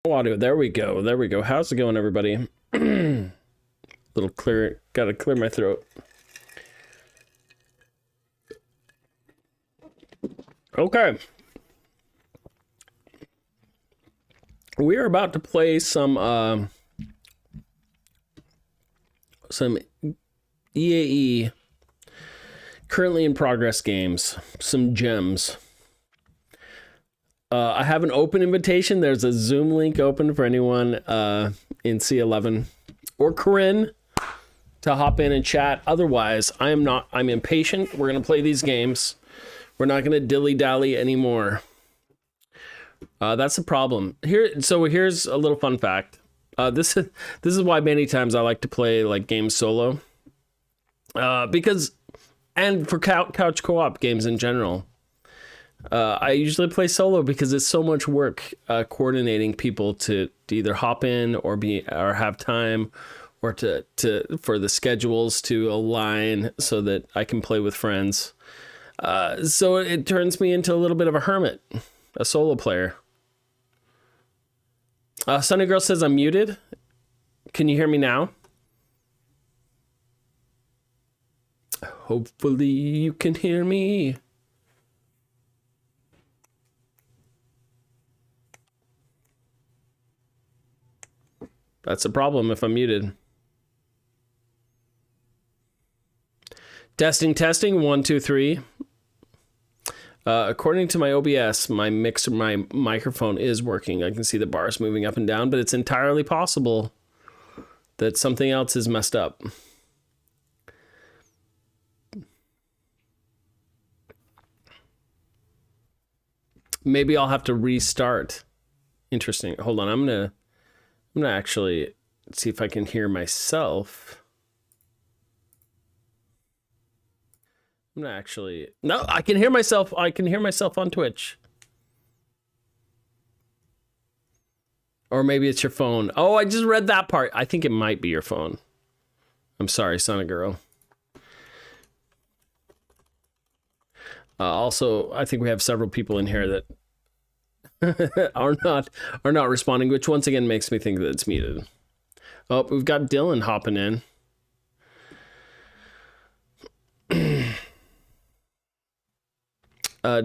Audio. There we go. There we go. How's it going, everybody? Little clear. Gotta clear my throat. Okay. We are about to play some EAE currently in progress games, some gems. I have an open invitation. There's a Zoom link open for anyone in C11 or Corinne to hop in and chat. Otherwise, I'm impatient. We're going to play these games. We're not going to dilly-dally anymore. That's the problem. So here's a little fun fact. This is why many times I like to play like games solo. Because, and for couch co-op games in general. I usually play solo because it's so much work coordinating people to either hop in or have time, or to for the schedules to align so that I can play with friends. So it turns me into a little bit of a hermit, a solo player. Sunny Girl says I'm muted. Can you hear me now? Hopefully you can hear me. That's a problem if I'm muted. Testing, 1, 2, 3. According to my OBS, my microphone is working. I can see the bars moving up and down, but it's entirely possible that something else is messed up. Maybe I'll have to restart. Interesting. Hold on, I'm gonna actually see if I can hear myself. No, I can hear myself. I can hear myself on Twitch. Or maybe it's your phone. Oh, I just read that part. I think it might be your phone. I'm sorry, Sonic Girl. Also, I think we have several people in here that are not responding, which once again makes me think that it's muted. Oh, we've got Dylan hopping in.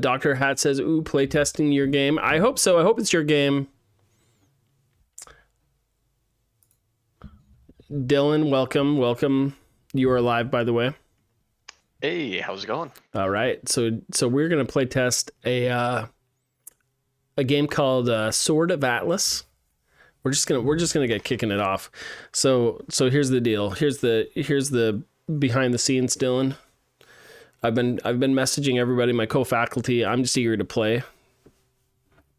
Dr. Hat says, ooh, playtesting your game. I hope so. I hope it's your game. Dylan, welcome. You are live, by the way. Hey, how's it going? All right. So we're going to play test a game called Sword of Atlas. We're just gonna get kicking it off. So here's the deal. Here's the behind the scenes, Dylan. I've been messaging everybody, my co-faculty. I'm just eager to play.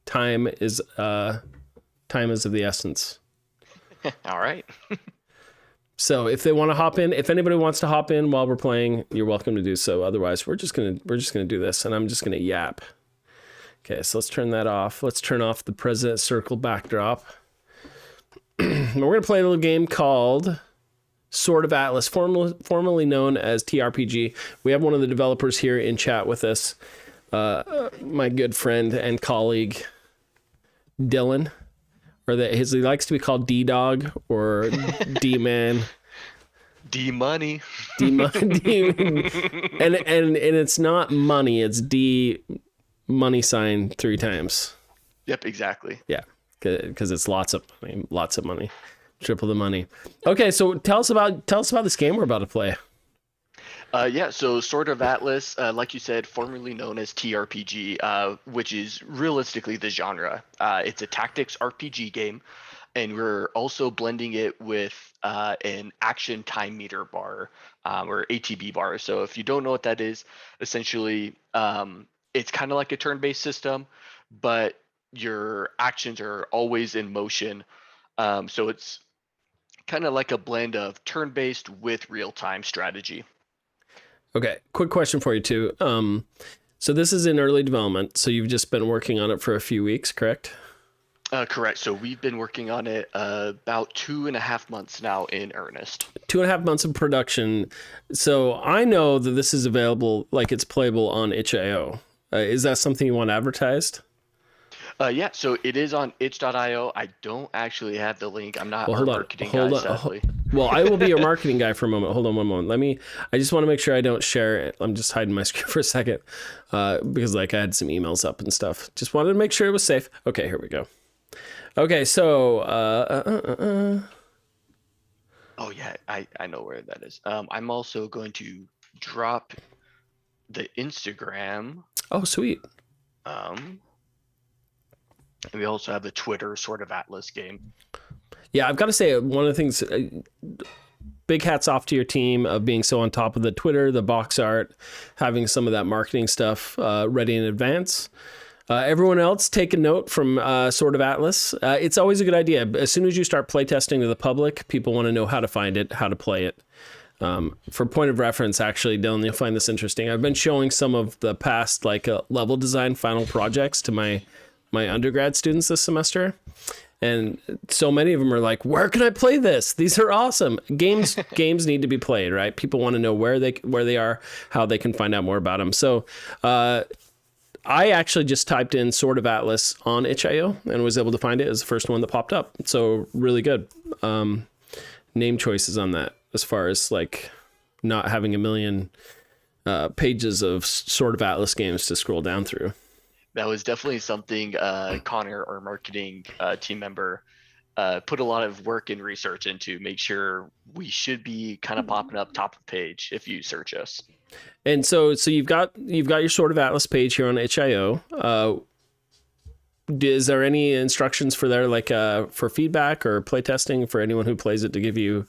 Time is of the essence. All right. So if they want to hop in, if anybody wants to hop in while we're playing, you're welcome to do so. Otherwise, we're just gonna do this, and I'm just gonna yap. Okay, so let's turn that off. Let's turn off the President Circle backdrop. We're gonna play a little game called Sword of Atlas, formerly known as TRPG. We have one of the developers here in chat with us, my good friend and colleague, Dylan, or he likes to be called D-Dog or D-Man. D-Money. D-Money. And it's not money, it's D-money sign 3 times. Yep, exactly. Yeah, because it's lots of money. Triple the money. Okay, so tell us about this game we're about to play. So Sword of Atlas, like you said, formerly known as TRPG, which is realistically the genre. It's a tactics RPG game, and we're also blending it with an action time meter bar, or ATB bar. So if you don't know what that is, essentially, it's kind of like a turn-based system, but your actions are always in motion. So it's kind of like a blend of turn-based with real-time strategy. Okay, quick question for you too. So this is in early development, so you've just been working on it for a few weeks, correct? Correct. So we've been working on it about 2.5 months now in earnest. 2.5 months of production. So I know that this is available, like it's playable on itch.io. Is that something you want advertised? Yeah, so it is on itch.io. I don't actually have the link. I'm not Well, our hold on. marketing Hold guy, on. sadly. Well, I will be your marketing guy for a moment. Hold on one moment. I just want to make sure I don't share it. I'm just hiding my screen for a second because like I had some emails up and stuff. Just wanted to make sure it was safe. Okay, here we go. Okay, so Oh yeah, I know where that is. I'm also going to drop the Instagram. oh, sweet. Um, and we also have the Twitter sort of Atlas game. Yeah, I've got to say one of the things. Big hats off to your team of being so on top of the Twitter, the box art, having some of that marketing stuff ready in advance. Everyone else, take a note from Sort of Atlas. It's always a good idea. As soon as you start playtesting to the public, people want to know how to find it, how to play it. For point of reference, actually, Dylan, you'll find this interesting. I've been showing some of the past level design final projects to my undergrad students this semester. And so many of them are like, where can I play this? These are awesome. Games need to be played, right? People want to know where they are, how they can find out more about them. So I actually just typed in Sort of Atlas on itch.io and was able to find it as the first one that popped up. So really good name choices on that, as far as like not having a million pages of Sort of Atlas games to scroll down through. That was definitely something Connor, our marketing team member, put a lot of work and research into. Make sure we should be kind of popping up top of page if you search us. And so you've got your Sort of Atlas page here on itch.io. Is there any instructions for there, like for feedback or playtesting for anyone who plays it, to give you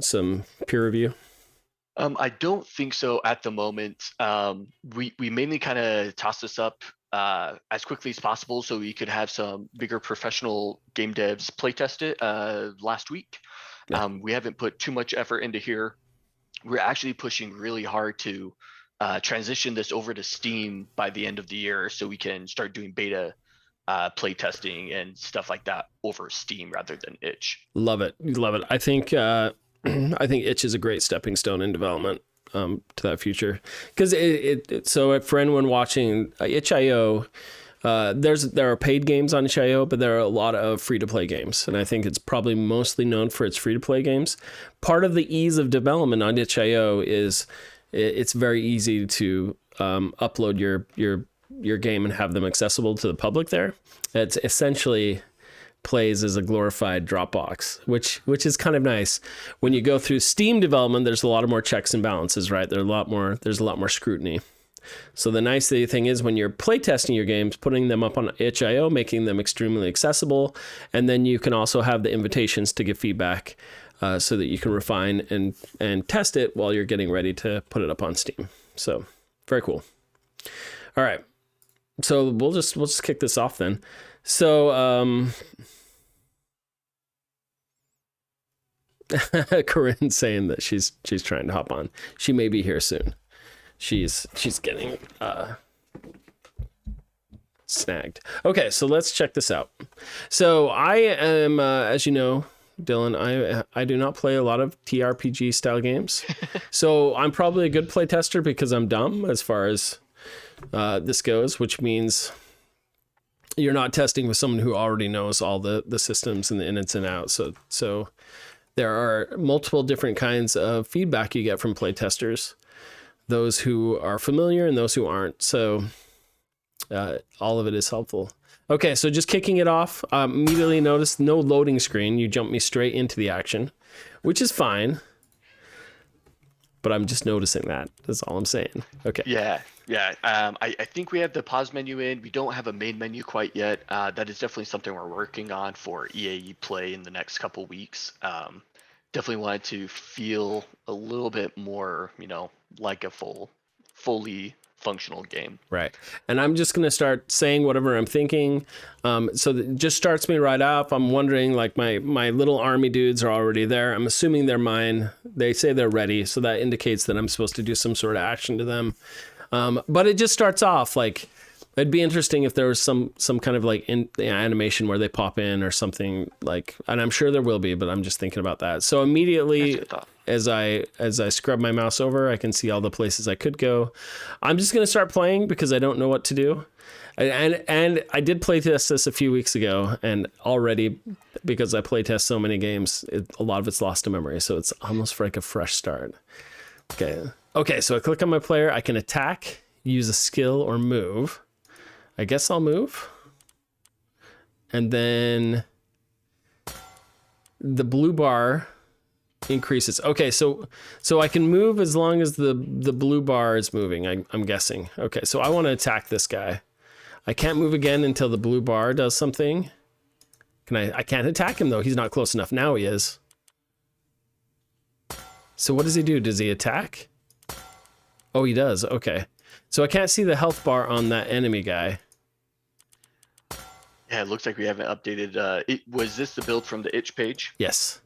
some peer review? I don't think so at the moment. We mainly kind of toss this up as quickly as possible so we could have some bigger professional game devs playtest it last week. Yeah. We haven't put too much effort into here. We're actually pushing really hard to transition this over to Steam by the end of the year so we can start doing beta playtesting and stuff like that over Steam rather than itch. Love it. I think I think itch is a great stepping stone in development to that future, because so for anyone watching itch.io, there are paid games on itch.io, but there are a lot of free to play games, and I think it's probably mostly known for its free to play games. Part of the ease of development on itch.io is it's very easy to upload your game and have them accessible to the public there. It's essentially plays as a glorified Dropbox, which is kind of nice. When you go through Steam development, there's a lot of more checks and balances, right? There's a lot more scrutiny. So the nice thing is, when you're playtesting your games, putting them up on itch.io, making them extremely accessible, and then you can also have the invitations to give feedback so that you can refine and test it while you're getting ready to put it up on Steam. So very cool. All right. So we'll just kick this off then. So Corinne saying that she's trying to hop on. She may be here soon. She's getting snagged. Okay, so let's check this out. So I am, as you know, Dylan, I do not play a lot of TRPG style games. So I'm probably a good play tester because I'm dumb as far as this goes, which means you're not testing with someone who already knows all the systems and the ins and outs. So there are multiple different kinds of feedback you get from playtesters, those who are familiar and those who aren't. So all of it is helpful. Okay, so just kicking it off, immediately noticed no loading screen. You jumped me straight into the action, which is fine. But I'm just noticing that. That's all I'm saying. Okay. Yeah. I think we have the pause menu in. We don't have a main menu quite yet. That is definitely something we're working on for EAE play in the next couple weeks. Definitely wanted to feel a little bit more, like a fully functional game. Right. And I'm just going to start saying whatever I'm thinking. So that just starts me right off. I'm wondering, like, my little army dudes are already there. I'm assuming they're mine. They say they're ready. So that indicates that I'm supposed to do some sort of action to them. But it just starts off like It'd be interesting if there was some kind of like animation where they pop in or something like, and I'm sure there will be, but I'm just thinking about that. So immediately as I scrub my mouse over, I can see all the places I could go. I'm just going to start playing because I don't know what to do. And I did playtest this a few weeks ago, and already, because I playtest so many games, a lot of it's lost to memory. So it's almost like a fresh start. Okay, so I click on my player. I can attack, use a skill, or move. I guess I'll move. And then the blue bar increases. Okay, so I can move as long as the blue bar is moving, I'm guessing. Okay, so I want to attack this guy. I can't move again until the blue bar does something. I can't attack him though. He's not close enough. Now he is. So what does he do? Does he attack? Oh, he does. Okay. So I can't see the health bar on that enemy guy. Yeah, it looks like we haven't updated. Was this the build from the itch page? Yes.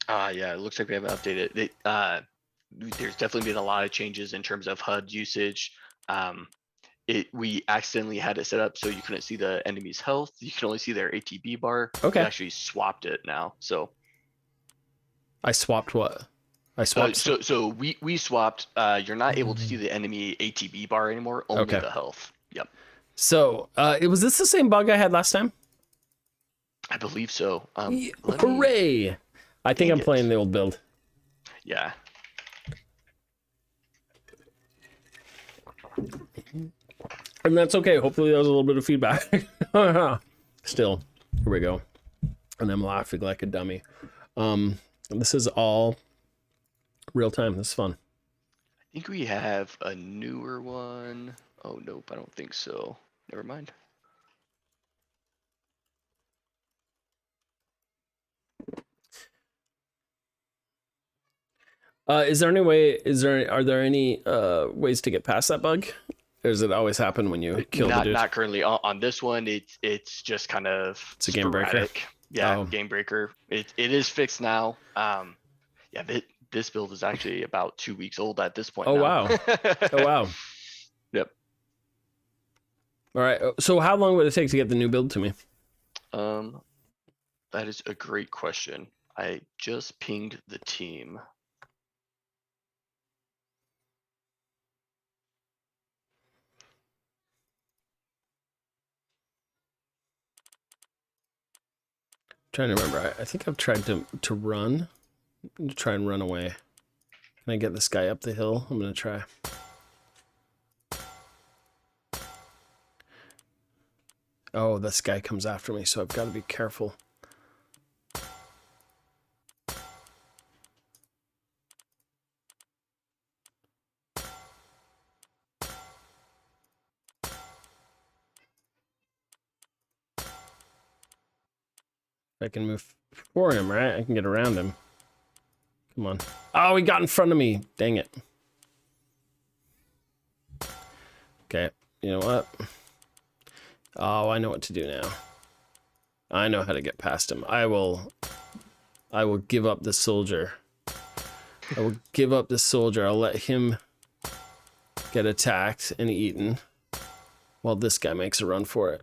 Yeah, it looks like we haven't updated it. There's definitely been a lot of changes in terms of HUD usage. We accidentally had it set up so you couldn't see the enemy's health. You can only see their ATB bar. Okay. We actually swapped it now. So I swapped what? I swapped. So we swapped. You're not able to see the enemy ATB bar anymore. Only the health. Yep. So was this the same bug I had last time? I believe so. Hooray! I think I'm playing the old build. Yeah. And that's okay. Hopefully there was a little bit of feedback. Still, here we go. And I'm laughing like a dummy. This is all real time. This is fun. I think we have a newer one. Oh, nope. I don't think so. Never mind. Are there any ways to get past that bug? Or does it always happen when you kill the dude? Not currently. On this one, it's just kind of it's a game breaker. Yeah, game breaker. It is fixed now. Yeah, this build is actually about 2 weeks old at this point. Oh now. wow. Oh wow. Yep. All right. So how long would it take to get the new build to me? That is a great question. I just pinged the team. Trying to remember. I think I've tried to try and run away. Can I get this guy up the hill? I'm gonna try. Oh, this guy comes after me, so I've got to be careful. I can move for him, right? I can get around him. Come on. Oh, he got in front of me. Dang it. Okay, you know what? Oh, I know what to do now. I know how to get past him. I will give up the soldier. I will give up the soldier. I'll let him get attacked and eaten while this guy makes a run for it.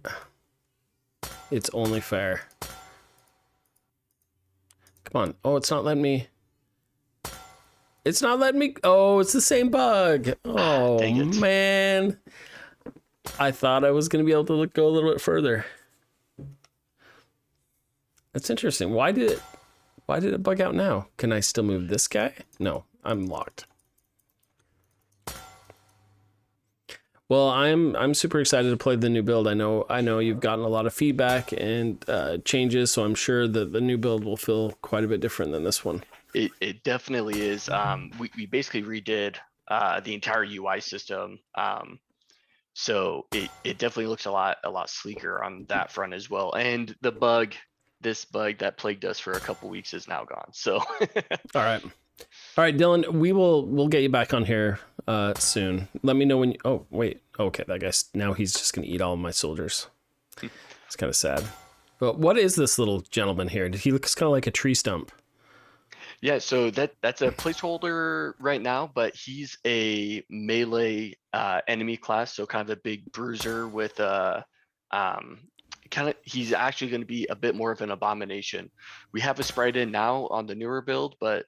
It's only fair. Come on. Oh, it's not letting me. It's not letting me. Oh, it's the same bug. Oh, man. I thought I was going to be able to go a little bit further. That's interesting. Why did it bug out now? Can I still move this guy? No, I'm locked. Well, I'm super excited to play the new build. I know you've gotten a lot of feedback and changes, so I'm sure that the new build will feel quite a bit different than this one. It definitely is. We basically redid the entire UI system. So it definitely looks a lot sleeker on that front as well. And this bug that plagued us for a couple weeks is now gone. So all right, Dylan, we'll get you back on here soon. Let me know when you, oh wait, okay, that guy's now he's just gonna eat all of my soldiers. It's kind of sad. But what is this little gentleman here? He looks kind of like a tree stump. Yeah, so that's a placeholder right now, but he's a melee enemy class, so kind of a big bruiser with um he's actually going to be a bit more of an abomination. We have a sprite in now on the newer build, but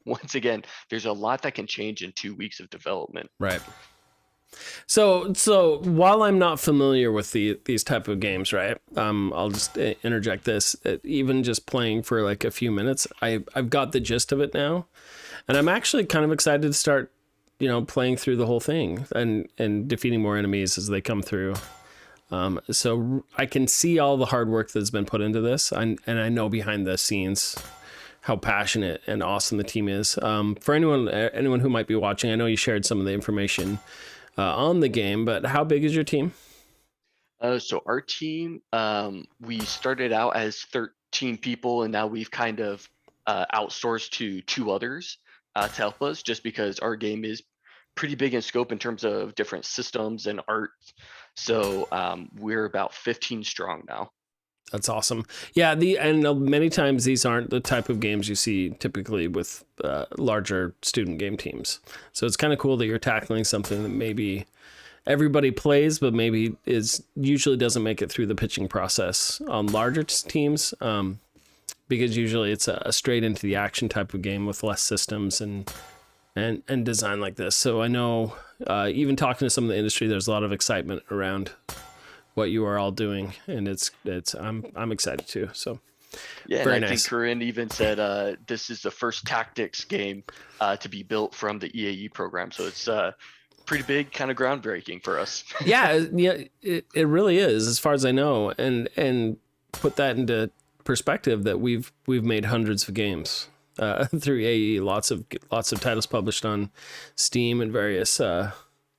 once again, there's a lot that can change in 2 weeks of development. Right. So while I'm not familiar with these type of games, right? I'll just interject this. Even just playing for like a few minutes, I've got the gist of it now, and I'm actually kind of excited to start, playing through the whole thing and defeating more enemies as they come through. So I can see all the hard work that's been put into this, and I know behind the scenes how passionate and awesome the team is. For anyone who might be watching, I know you shared some of the information on the game, but how big is your team? So our team, we started out as 13 people, and now we've kind of outsourced to two others to help us, just because our game is pretty big in scope in terms of different systems and art. So we're about 15 strong now. That's awesome. Yeah, many times these aren't the type of games you see typically with larger student game teams. So it's kind of cool that you're tackling something that maybe everybody plays, but maybe usually doesn't make it through the pitching process on larger teams, because usually it's a straight into the action type of game with less systems and design like this. So I know even talking to some of the industry, there's a lot of excitement around what you are all doing, and I'm excited too. So yeah, very and I nice. think Corinne even said this is the first tactics game to be built from the EAE program. So it's pretty big, kind of groundbreaking for us. yeah, it really is, as far as I know, and put that into perspective that we've made hundreds of games through EAE, lots of titles published on Steam and various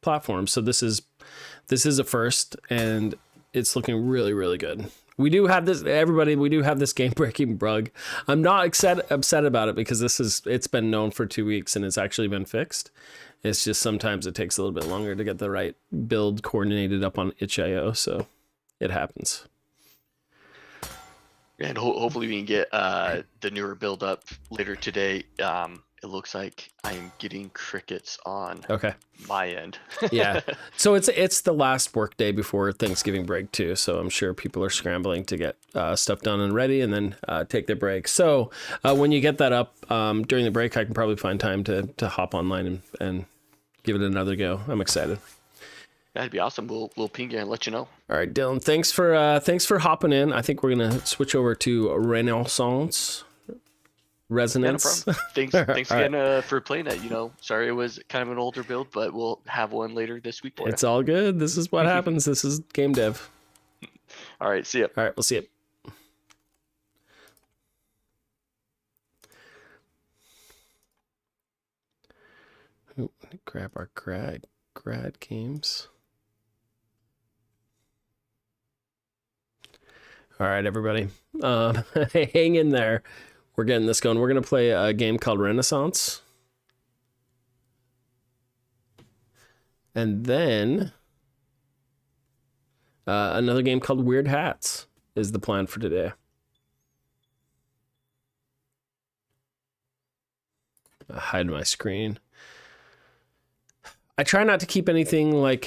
platforms. So this is a first, and it's looking really, really good. We do have this, everybody. We do have this game-breaking bug. I'm not upset about it because it's been known for 2 weeks and it's actually been fixed. It's just sometimes it takes a little bit longer to get the right build coordinated up on itch.io, so it happens. And hopefully we can get the newer build up later today. It looks like I'm getting crickets on my end. Yeah. So it's the last work day before Thanksgiving break too. So I'm sure people are scrambling to get stuff done and ready and then take their break. So when you get that up during the break, I can probably find time to hop online and give it another go. I'm excited. That'd be awesome. We'll ping you and let you know. All right, Dylan. Thanks for hopping in. I think we're gonna switch over to Resonance. Yeah, no thanks again for playing that. Sorry it was kind of an older build, but we'll have one later this week for you. It's all good. This is what happens. This is game dev. All right, see ya. All right, we'll see you. Ooh, grab our grad games. All right, everybody. Hang in there. We're getting this going. We're going to play a game called Renaissance. And then another game called Weird Hats is the plan for today. I'll hide my screen. I try not to keep anything like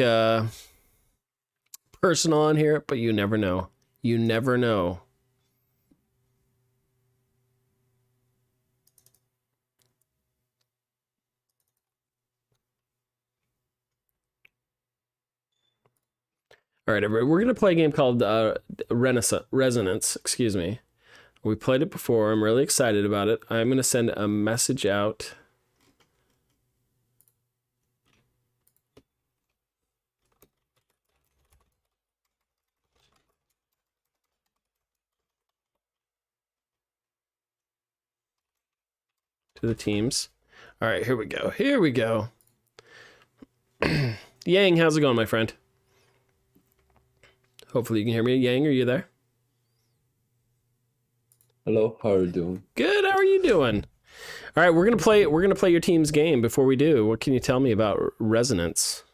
personal on here, but you never know. You never know. All right, everybody, we're going to play a game called Resonance. Excuse me. We played it before. I'm really excited about it. I'm going to send a message out. To the teams. All right, here we go. Here we go. Yang, how's it going, my friend? Hopefully you can hear me. Yang, are you there? Hello, how are you doing? Good. How are you doing? All right, we're gonna play your team's game. Before we do, what can you tell me about Resonance?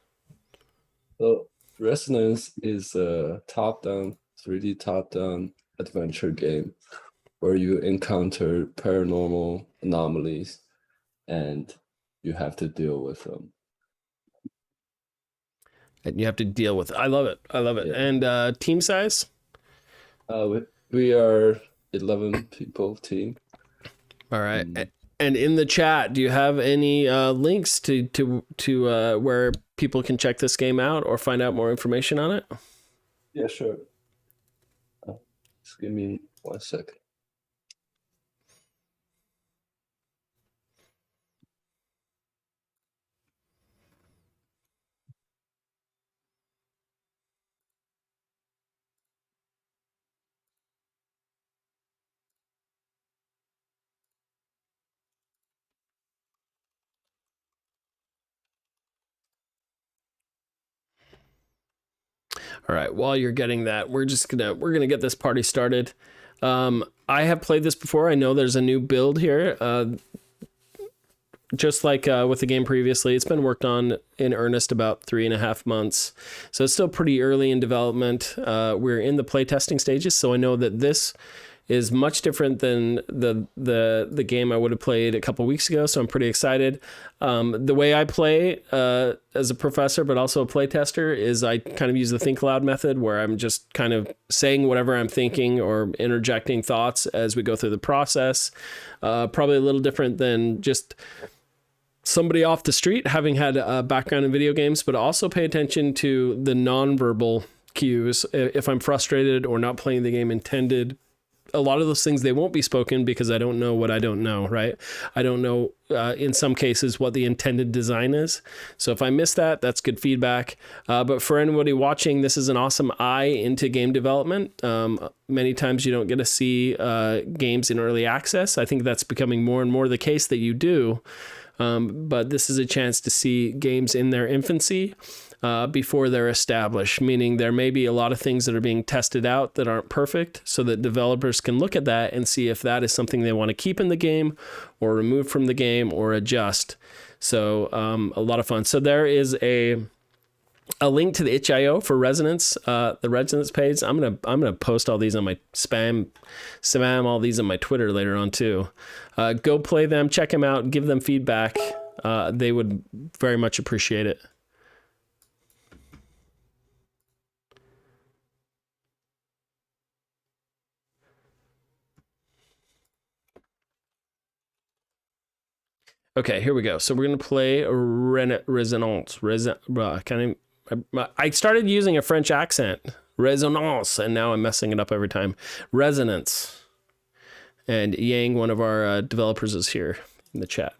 So, Resonance is a top-down, 3D top-down adventure game where you encounter paranormal anomalies, and you have to deal with them. And you have to deal with it. I love it. I love it. Yeah. And team size? We are 11 people team. All right. And in the chat, do you have any links to where people can check this game out or find out more information on it? Yeah, sure. Just give me 1 second. All right. While you're getting that, we're gonna get this party started. I have played this before. I know there's a new build here. Just like with the game previously, it's been worked on in earnest about 3.5 months. So it's still pretty early in development. We're in the playtesting stages, so I know that this is much different than the game I would have played a couple weeks ago. So I'm pretty excited. The way I play as a professor, but also a playtester, is I kind of use the think aloud method, where I'm just kind of saying whatever I'm thinking or interjecting thoughts as we go through the process. Probably a little different than just somebody off the street having had a background in video games, but also pay attention to the nonverbal cues. If I'm frustrated or not playing the game intended, a lot of those things, they won't be spoken because I don't know what I don't know, right? I don't know, in some cases, what the intended design is. So if I miss that, that's good feedback. But for anybody watching, this is an awesome eye into game development. Many times you don't get to see games in early access. I think that's becoming more and more the case that you do. But this is a chance to see games in their infancy before they're established, meaning there may be a lot of things that are being tested out that aren't perfect, so that developers can look at that and see if that is something they want to keep in the game or remove from the game or adjust. So a lot of fun. So there is a link to the itch.io for Resonance, the Resonance page. I'm gonna post all these on my spam all these on my Twitter later on too. Go play them, check them out, give them feedback. They would very much appreciate it. Okay, here we go. So we're gonna play Resonance. I started using a French accent, Resonance, and now I'm messing it up every time. Resonance. And Yang, one of our developers, is here in the chat.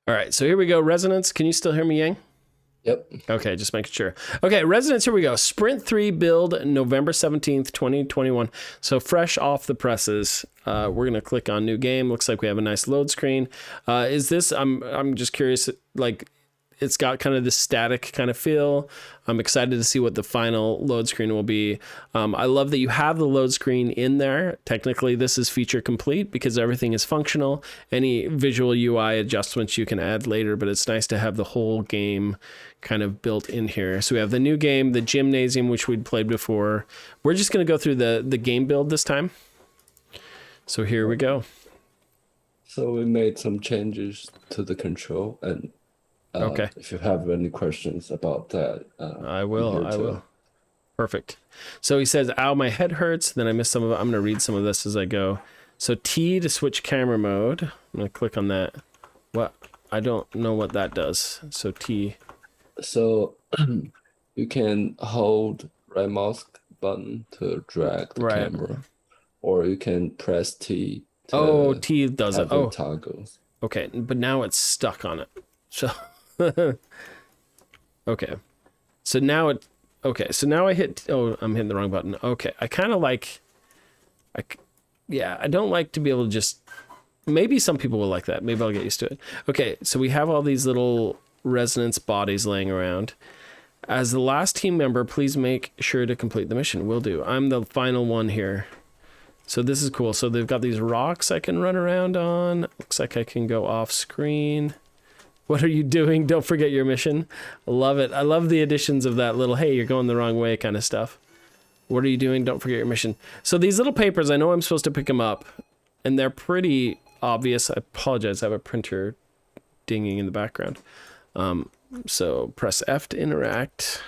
All right, so here we go. Resonance. Can you still hear me, Yang? Yep. Okay, just making sure. Okay, Resonance, here we go. Sprint 3 build November 17th, 2021. So fresh off the presses. We're going to click on new game. Looks like we have a nice load screen. Is this, I'm just curious, like, it's got kind of this static kind of feel. I'm excited to see what the final load screen will be. I love that you have the load screen in there. Technically, this is feature complete because everything is functional. Any visual UI adjustments you can add later, but it's nice to have the whole game kind of built in here. So we have the new game, the Gymnasium, which we'd played before. We're just going to go through the game build this time. So here we go. So we made some changes to the control, and okay. If you have any questions about that, I will. Perfect. So he says, ow, my head hurts. Then I missed some of it. I'm going to read some of this as I go. So T to switch camera mode. I'm going to click on that. What? I don't know what that does. So T. So you can hold right mouse button to drag the camera, or you can press T to T does it. Toggles. Okay, but now it's stuck on it. So okay. So now I hit, I'm hitting the wrong button. Okay. I kind of like, I don't like to be able to just, maybe some people will like that. Maybe I'll get used to it. Okay. So we have all these little resonance bodies laying around. As the last team member, please make sure to complete the mission. Will do. I'm the final one here. So this is cool. So they've got these rocks I can run around on. Looks like I can go off screen. What are you doing? Don't forget your mission. I love it. I love the additions of that little, hey, you're going the wrong way kind of stuff. What are you doing? Don't forget your mission. So these little papers, I know I'm supposed to pick them up, and they're pretty obvious. I apologize. I have a printer dinging in the background. So press F to interact.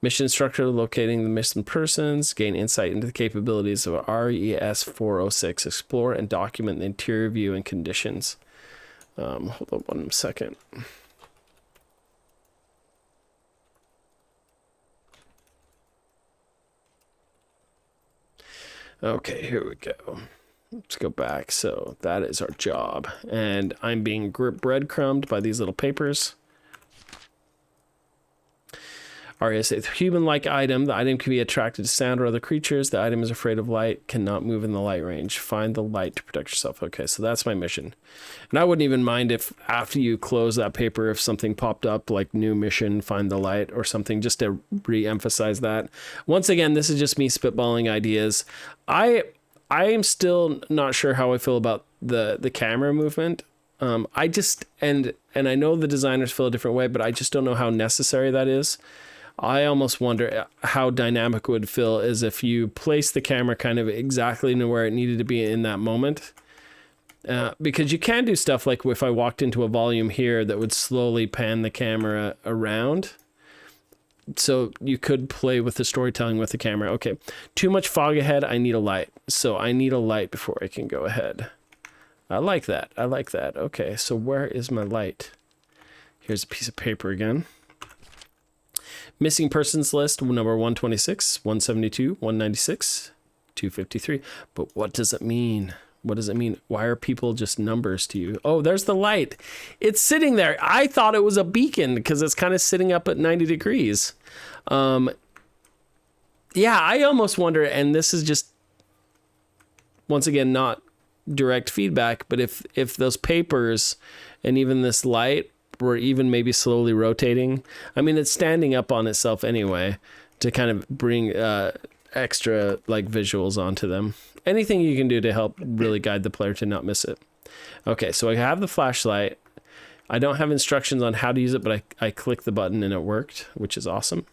Mission structure, locating the missing persons, gain insight into the capabilities of RES 406, explore and document the interior view and conditions. Hold on 1 second. Okay, here we go. Let's go back. So that is our job. And I'm being breadcrumbed by these little papers. RES, a human-like item. The item can be attracted to sound or other creatures. The item is afraid of light, cannot move in the light range. Find the light to protect yourself. Okay, so that's my mission. And I wouldn't even mind if after you close that paper, if something popped up like new mission, find the light or something, just to re-emphasize that. Once again, this is just me spitballing ideas. I am still not sure how I feel about the camera movement. I just, and I know the designers feel a different way, but I just don't know how necessary that is. I almost wonder how dynamic it would feel as if you place the camera kind of exactly where it needed to be in that moment. Because you can do stuff like if I walked into a volume here that would slowly pan the camera around. So you could play with the storytelling with the camera. Okay, too much fog ahead. I need a light. So I need a light before I can go ahead. I like that. I like that. Okay, so where is my light? Here's a piece of paper again. Missing persons list, number 126, 172, 196, 253. But what does it mean? What does it mean? Why are people just numbers to you? Oh, there's the light. It's sitting there. I thought it was a beacon because it's kind of sitting up at 90 degrees. Yeah, I almost wonder, and this is just, once again, not direct feedback, but if those papers and even this light were even maybe slowly rotating. I mean, it's standing up on itself anyway to kind of bring extra like visuals onto them. Anything you can do to help really guide the player to not miss it. Okay, so I have the flashlight. I don't have instructions on how to use it, but I clicked the button and it worked, which is awesome.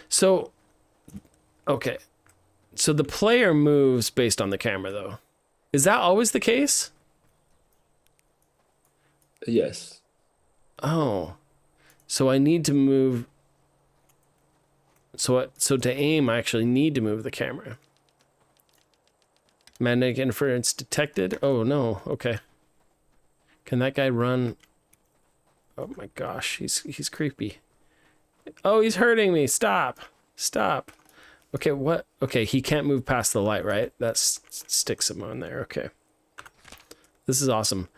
So, okay. So the player moves based on the camera though. Is that always the case? Yes. Oh, so I need to move. So to aim, I actually need to move the camera. Magnetic interference detected. Oh no. Okay. Can that guy run? Oh my gosh, he's creepy. Oh, he's hurting me. Stop. Stop. Okay, what? Okay, he can't move past the light, right? That sticks him on there. Okay. This is awesome.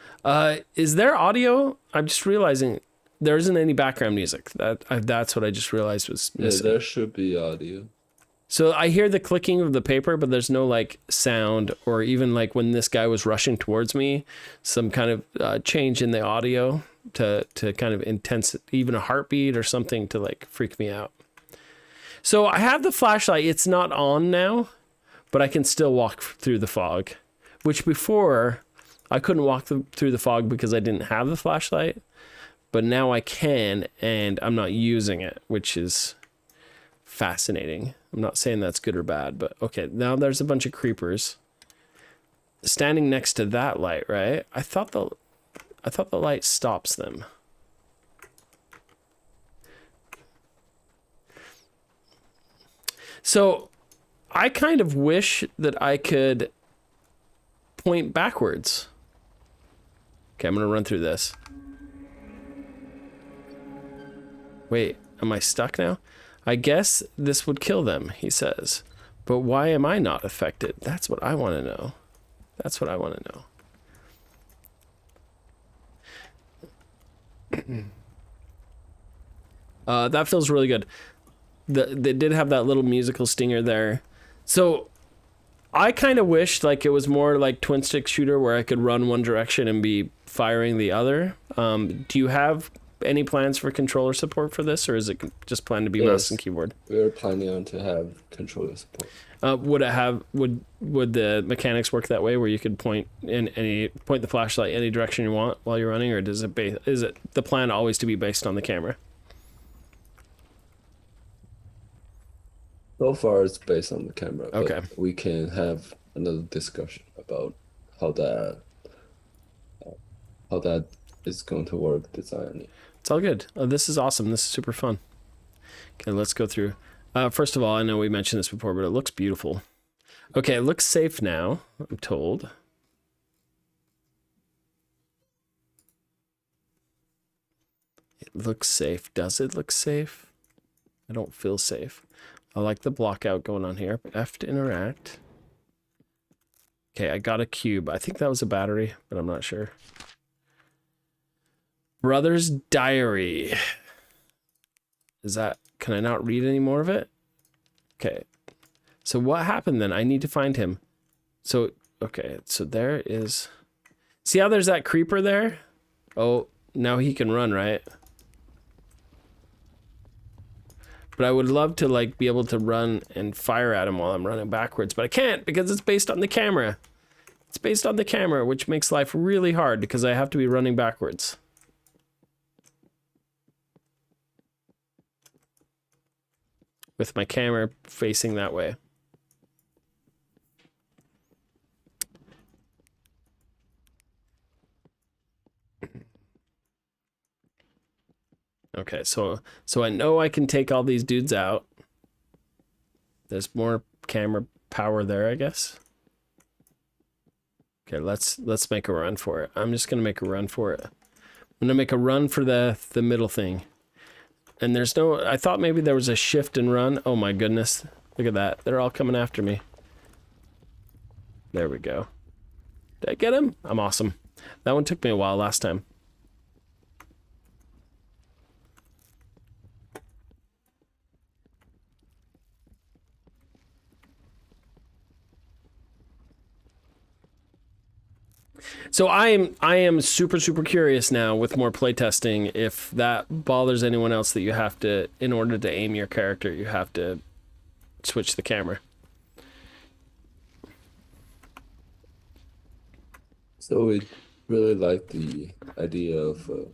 Is there audio? I'm just realizing there isn't any background music. That's what I just realized was missing. Yeah, there should be audio. So I hear the clicking of the paper, but there's no like sound or even like when this guy was rushing towards me, some kind of change in the audio to kind of intense, even a heartbeat or something to like freak me out. So I have the flashlight. It's not on now, but I can still walk through the fog, which before I couldn't walk through the fog because I didn't have the flashlight, but now I can, and I'm not using it, which is fascinating. I'm not saying that's good or bad, but okay, now there's a bunch of creepers standing next to that light, right? I thought the light stops them. So I kind of wish that I could point backwards. Okay, I'm going to run through this. Wait, am I stuck now? I guess this would kill them, he says. But why am I not affected? That's what I want to know. That's what I want to know. That feels really good. They did have that little musical stinger there. So I kind of wished like it was more like twin stick shooter where I could run one direction and be firing the other. Do you have any plans for controller support for this, or is it just planned to be mouse and keyboard? We're planning on to have controller support. Would the mechanics work that way, where you could point the flashlight any direction you want while you're running, or is it the plan always to be based on the camera? So far, it's based on the camera. Okay. But we can have another discussion about how that is going to work designing. It's all good. Oh, this is awesome. This is super fun. Okay, let's go through. First of all, I know we mentioned this before, but it looks beautiful. Okay, it looks safe now, I'm told. It looks safe. Does it look safe? I don't feel safe. I like the block out going on here. F to interact. Okay, I got a cube. I think that was a battery, but I'm not sure. Brother's Diary. Is that... Can I not read any more of it? Okay. So what happened then? I need to find him. So, okay. So there is... See how there's that creeper there? Oh, now he can run, right? But I would love to, like, be able to run and fire at him while I'm running backwards. But I can't because it's based on the camera. It's based on the camera, which makes life really hard because I have to be running backwards. With my camera facing that way. Okay, so I know I can take all these dudes out. There's more camera power there, I guess. Okay, let's make a run for it. I'm just gonna make a run for it. I'm gonna make a run for the middle thing. And there's no... I thought maybe there was a shift and run. Oh my goodness. Look at that. They're all coming after me. There we go. Did I get him? I'm awesome. That one took me a while last time. So I am super curious now with more playtesting if that bothers anyone else that you have to, in order to aim your character, you have to switch the camera. So we really like the idea of a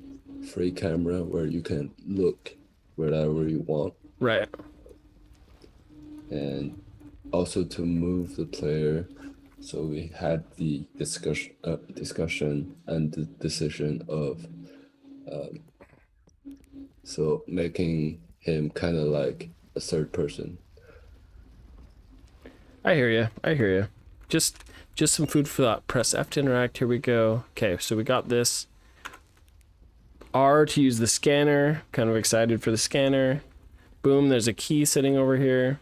free camera where you can look wherever you want. Right. And also to move the player. So we had the discussion and the decision of so making him kind of like a third person. I hear you. I hear you. Just some food for thought. Press F to interact. Here we go. Okay, so we got this. R to use the scanner. Kind of excited for the scanner. Boom, there's a key sitting over here.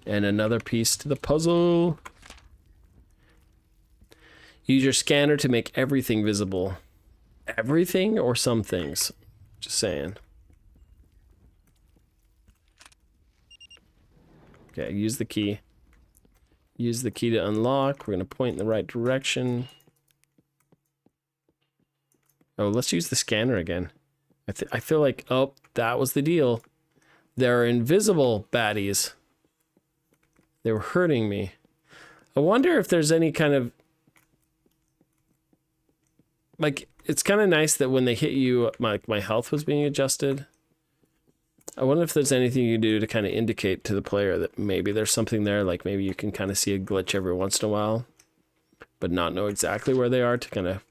And another piece to the puzzle. Use your scanner to make everything visible. Everything or some things? Just saying. Okay, use the key. Use the key to unlock. We're going to point in the right direction. Oh, let's use the scanner again. I feel like, oh, that was the deal. There are invisible baddies. They were hurting me. I wonder if there's any kind of... Like, it's kind of nice that when they hit you, my health was being adjusted. I wonder if there's anything you do to kind of indicate to the player that maybe there's something there. Like, maybe you can kind of see a glitch every once in a while, but not know exactly where they are to kind of...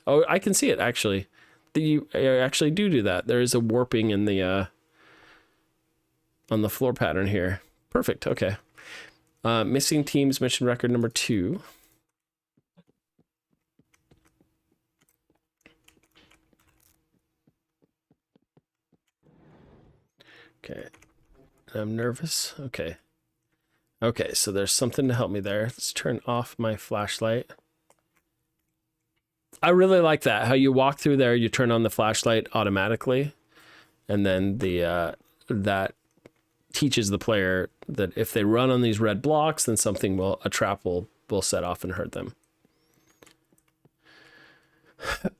Oh, I can see it, actually. You actually do that. There is a warping in the... on the floor pattern here. Perfect, okay. Missing teams mission record number 2. Okay. I'm nervous. Okay. Okay, so there's something to help me there. Let's turn off my flashlight. I really like that. How you walk through there, you turn on the flashlight automatically. And then the that teaches the player that if they run on these red blocks, then a trap will set off and hurt them.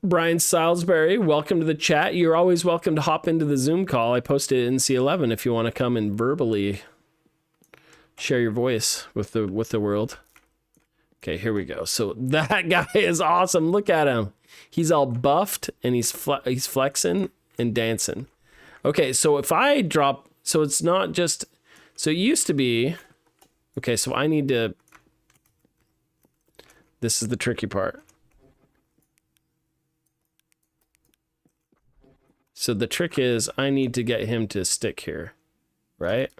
Brian Salisbury, welcome to the chat. You're always welcome to hop into the Zoom call. I posted it in C11 if you want to come and verbally share your voice with the world. Okay, here we go. So that guy is awesome. Look at him. He's all buffed and he's flexing and dancing. Okay, so if I drop, so it's not just, so it used to be, okay, so I need to, this is the tricky part. So the trick is I need to get him to stick here, right?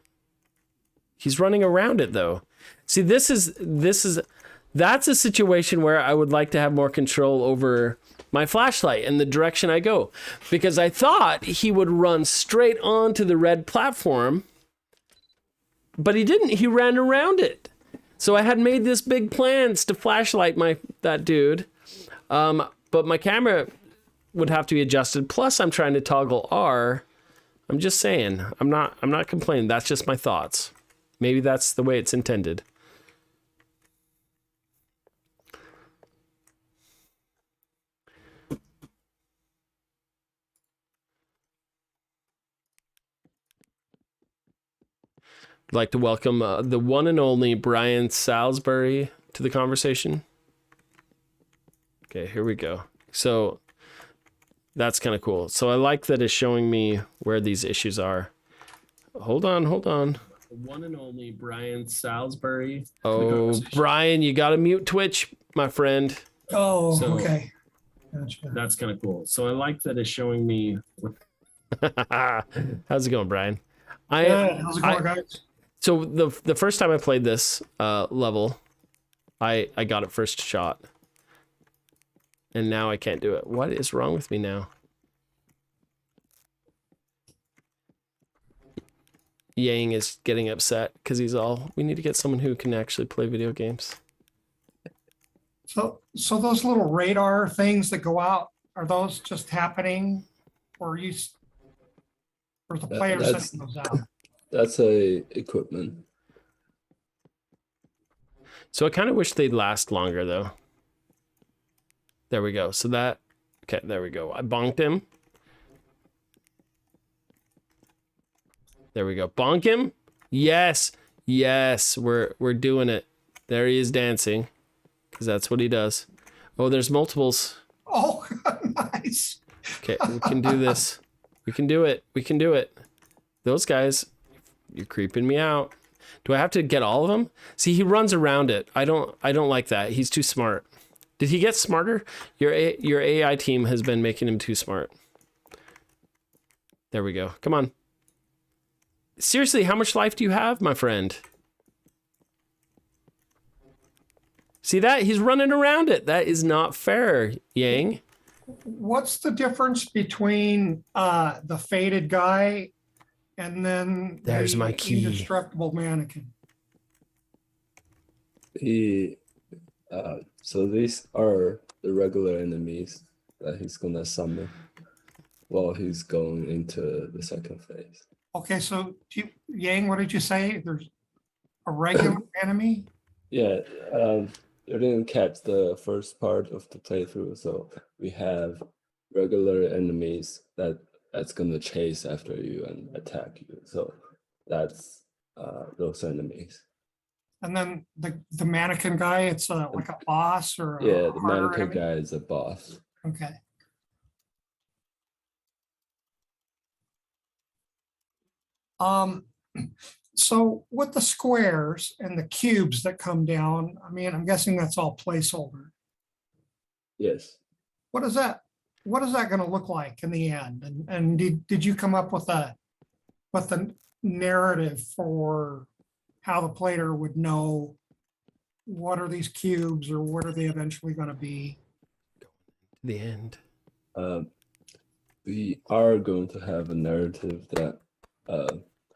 He's running around it though. See, that's a situation where I would like to have more control over my flashlight and the direction I go, because I thought he would run straight onto the red platform, but he didn't. He ran around it. So I had made this big plans to flashlight that dude, but my camera would have to be adjusted. Plus, I'm trying to toggle R. I'm just saying. I'm not complaining. That's just my thoughts. Maybe that's the way it's intended. I'd like to welcome the one and only Brian Salisbury to the conversation. Okay, here we go. So that's kind of cool. So I like that it's showing me where these issues are. Hold on. The one and only Brian Salisbury. Oh, Brian, you got to mute Twitch, my friend. Oh, so, okay. Gotcha. That's kind of cool. So I like that it's showing me. How's it going, Brian? How's it going, guys? So the first time I played this level, I got it first shot. And now I can't do it. What is wrong with me now? Yang is getting upset because we need to get someone who can actually play video games. So those little radar things that go out, are those just happening, or is the player setting those out? That's a equipment. So I kind of wish they'd last longer though. There we go. So okay, there we go. I bonked him. There we go. Bonk him. Yes. We're doing it. There he is dancing, because that's what he does. Oh, there's multiples. Oh, nice. Okay, we can do this. We can do it. Those guys, you're creeping me out. Do I have to get all of them? See, he runs around it. I don't like that. He's too smart. Did he get smarter? Your AI team has been making him too smart. There we go. Come on. Seriously, how much life do you have, my friend? See that? He's running around it. That is not fair, Yang. What's the difference between the faded guy and then there's my key. Indestructible mannequin? So these are the regular enemies that he's gonna summon while he's going into the second phase. Okay, so Yang, what did you say? There's a regular enemy? Yeah, you didn't catch the first part of the playthrough, so we have regular enemies that's gonna chase after you and attack you. So that's those enemies. And then the mannequin guy, it's like a boss or yeah, the mannequin enemy? guy is a boss. Okay. So with the squares and the cubes that come down, I mean, I'm guessing that's all placeholder. Yes. What is that going to look like in the end? And did you come up with a narrative for how the player would know what are these cubes or what are they eventually going to be? The end. We are going to have a narrative that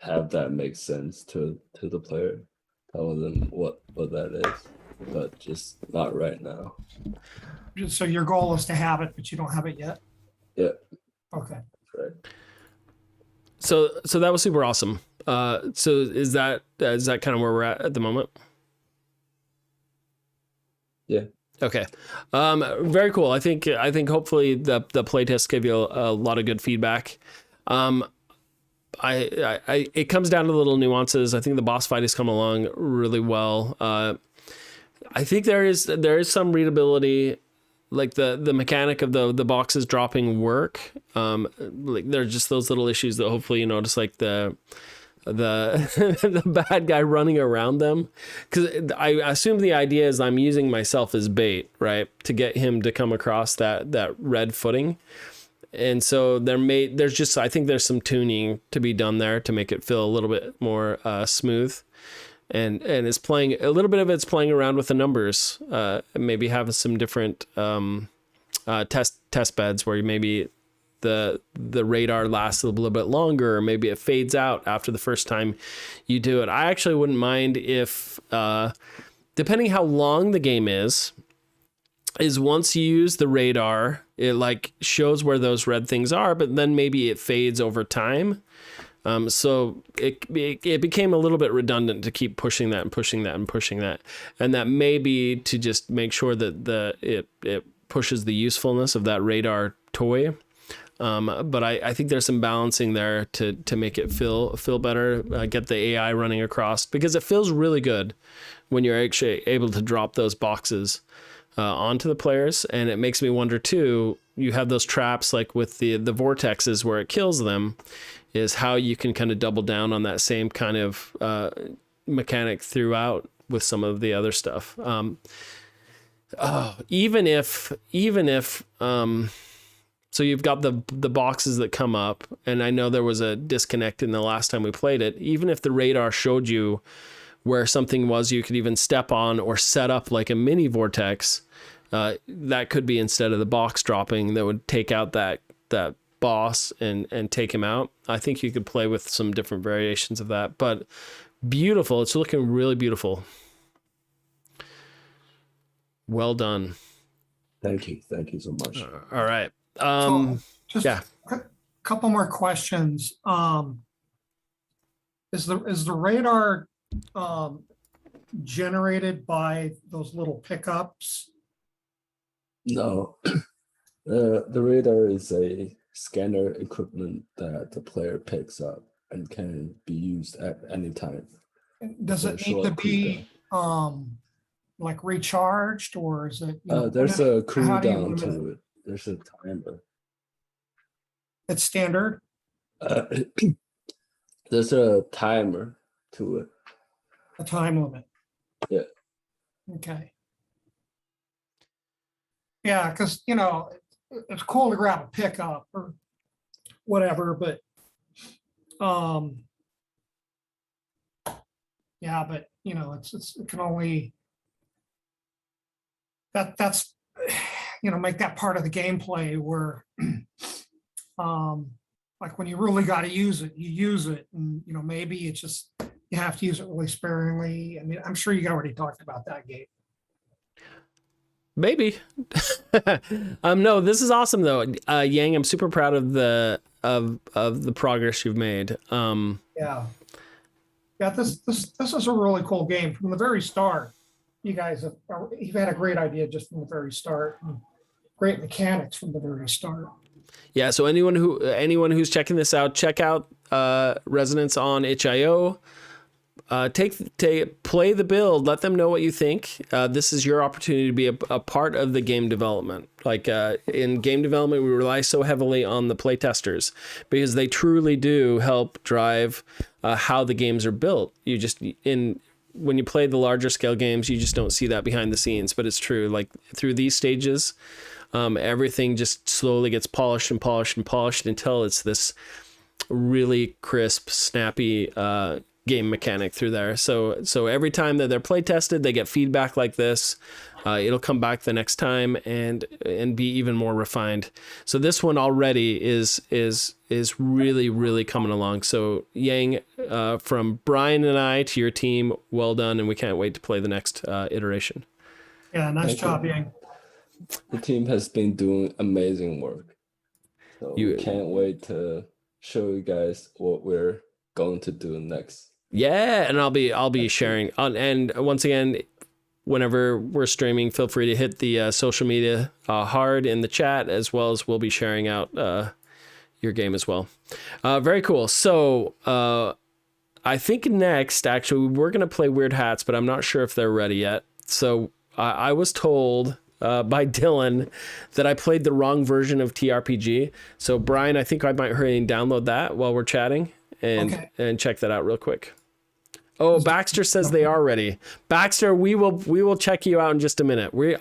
have that make sense to the player, tell them what that is, but just not right now. So your goal is to have it, but you don't have it yet? Yeah. Okay. Right. So that was super awesome. So is that kind of where we're at the moment? Yeah. Okay. Very cool. I think hopefully the playtest gave you a lot of good feedback. It comes down to the little nuances. I think the boss fight has come along really well. I think there is some readability, like the mechanic of the boxes dropping work. Like there's just those little issues that hopefully you notice, like the the bad guy running around them, because I assume the idea is I'm using myself as bait, right, to get him to come across that red footing. And so there's just, I think there's some tuning to be done there to make it feel a little bit more smooth, and it's playing a little bit of it's playing around with the numbers, maybe having some different test beds where maybe the radar lasts a little bit longer, or maybe it fades out after the first time you do it. I actually wouldn't mind if, depending how long the game is once you use the radar, it like shows where those red things are, but then maybe it fades over time. So it became a little bit redundant to keep pushing that and pushing that and pushing that. And that may be to just make sure that it pushes the usefulness of that radar toy. But I think there's some balancing there to make it feel better, get the AI running across, because it feels really good when you're actually able to drop those boxes onto the players. And it makes me wonder too, you have those traps like with the vortexes where it kills them, is how you can kind of double down on that same kind of mechanic throughout with some of the other stuff. Even if so you've got the boxes that come up, and I know there was a disconnect in the last time we played it. Even if the radar showed you where something was you could even step on or set up like a mini vortex, that could be instead of the box dropping, that would take out that boss and take him out. I think you could play with some different variations of that, but beautiful. It's looking really beautiful. Well done. Thank you so much. All right. So just yeah. a couple more questions. Is the radar generated by those little pickups? No, the radar is a scanner equipment that the player picks up and can be used at any time. Does it need to be like recharged, or is it? There's a how do you cooldown limit to it. There's a timer. It's standard. There's a timer to it. A time limit. Yeah. Okay. Yeah, because it's cool to grab a pickup or whatever, but yeah, but it can only that's make that part of the gameplay where like when you really got to use it, you use it, and maybe it's just you have to use it really sparingly. I mean, I'm sure you already talked about that, Gabe. Maybe. No, this is awesome though. Yang, I'm super proud of the progress you've made. Yeah. This is a really cool game from the very start. You guys you've had a great idea just from the very start. And great mechanics from the very start. Yeah. So anyone who's checking this out, check out Resonance on itch.io. Play the build. Let them know what you think. This is your opportunity to be a part of the game development. Like in game development, we rely so heavily on the playtesters because they truly do help drive how the games are built. When you play the larger scale games, you just don't see that behind the scenes. But it's true. Like through these stages, everything just slowly gets polished and polished and polished until it's this really crisp, snappy game mechanic through there. So every time that they're play tested, they get feedback like this. It'll come back the next time and be even more refined. So this one already is really, really coming along. So Yang, from Brian and I to your team, well done, and we can't wait to play the next iteration. Yeah, nice job, Yang. The team has been doing amazing work. So we can't wait to show you guys what we're going to do next. Yeah, and I'll be sharing on. And once again, whenever we're streaming, feel free to hit the social media hard in the chat, as well as we'll be sharing out your game as well. Very cool. So I think next, actually, we're going to play Weird Hats, but I'm not sure if they're ready yet. So I was told by Dylan that I played the wrong version of TRPG. So Brian, I think I might hurry and download that while we're chatting and check that out real quick. Oh, Baxter says they are ready. Baxter, we will check you out in just a minute. We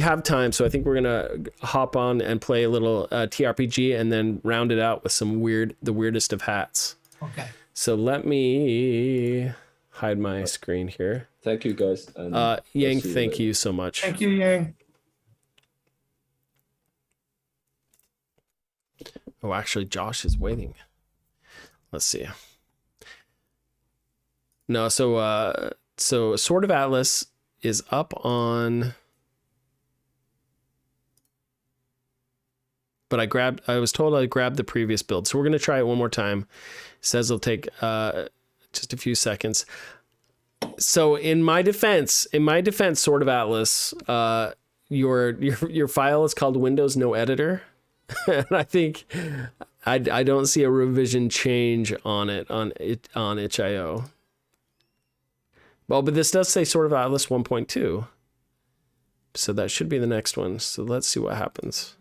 have time, so I think we're gonna hop on and play a little TRPG and then round it out with the weirdest of hats. Okay. So let me hide my screen here. Thank you, guys. And Yang, thank you so much. Thank you, Yang. Oh, actually, Josh is waiting. Let's see. No, so Sword of Atlas is up on, but I was told I grabbed the previous build. So we're gonna try it one more time. It says it'll take just a few seconds. So in my defense, Sword of Atlas, your file is called Windows No Editor. And I think I don't see a revision change on itch.io. Well, but this does say Sword of Atlas 1.2. So that should be the next one. So let's see what happens.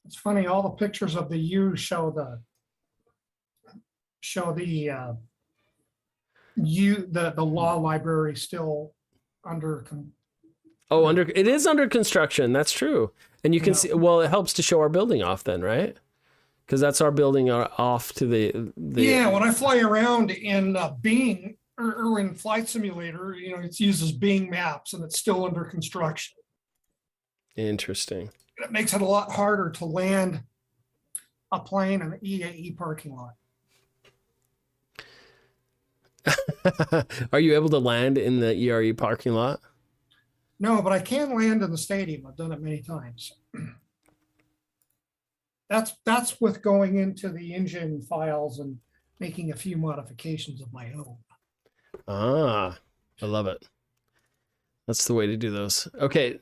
It's funny, all the pictures of the U show the law library still under. It is under construction. That's true. And you can see, well, it helps to show our building off then, right? Because that's our building off to the. Yeah, when I fly around in Bing or in Flight Simulator, it uses Bing Maps and it's still under construction. Interesting. It makes it a lot harder to land a plane in an EAE parking lot. Are you able to land in the ERE parking lot? No, but I can land in the stadium. I've done it many times. That's with going into the engine files and making a few modifications of my own. I love it. That's the way to do those. Okay,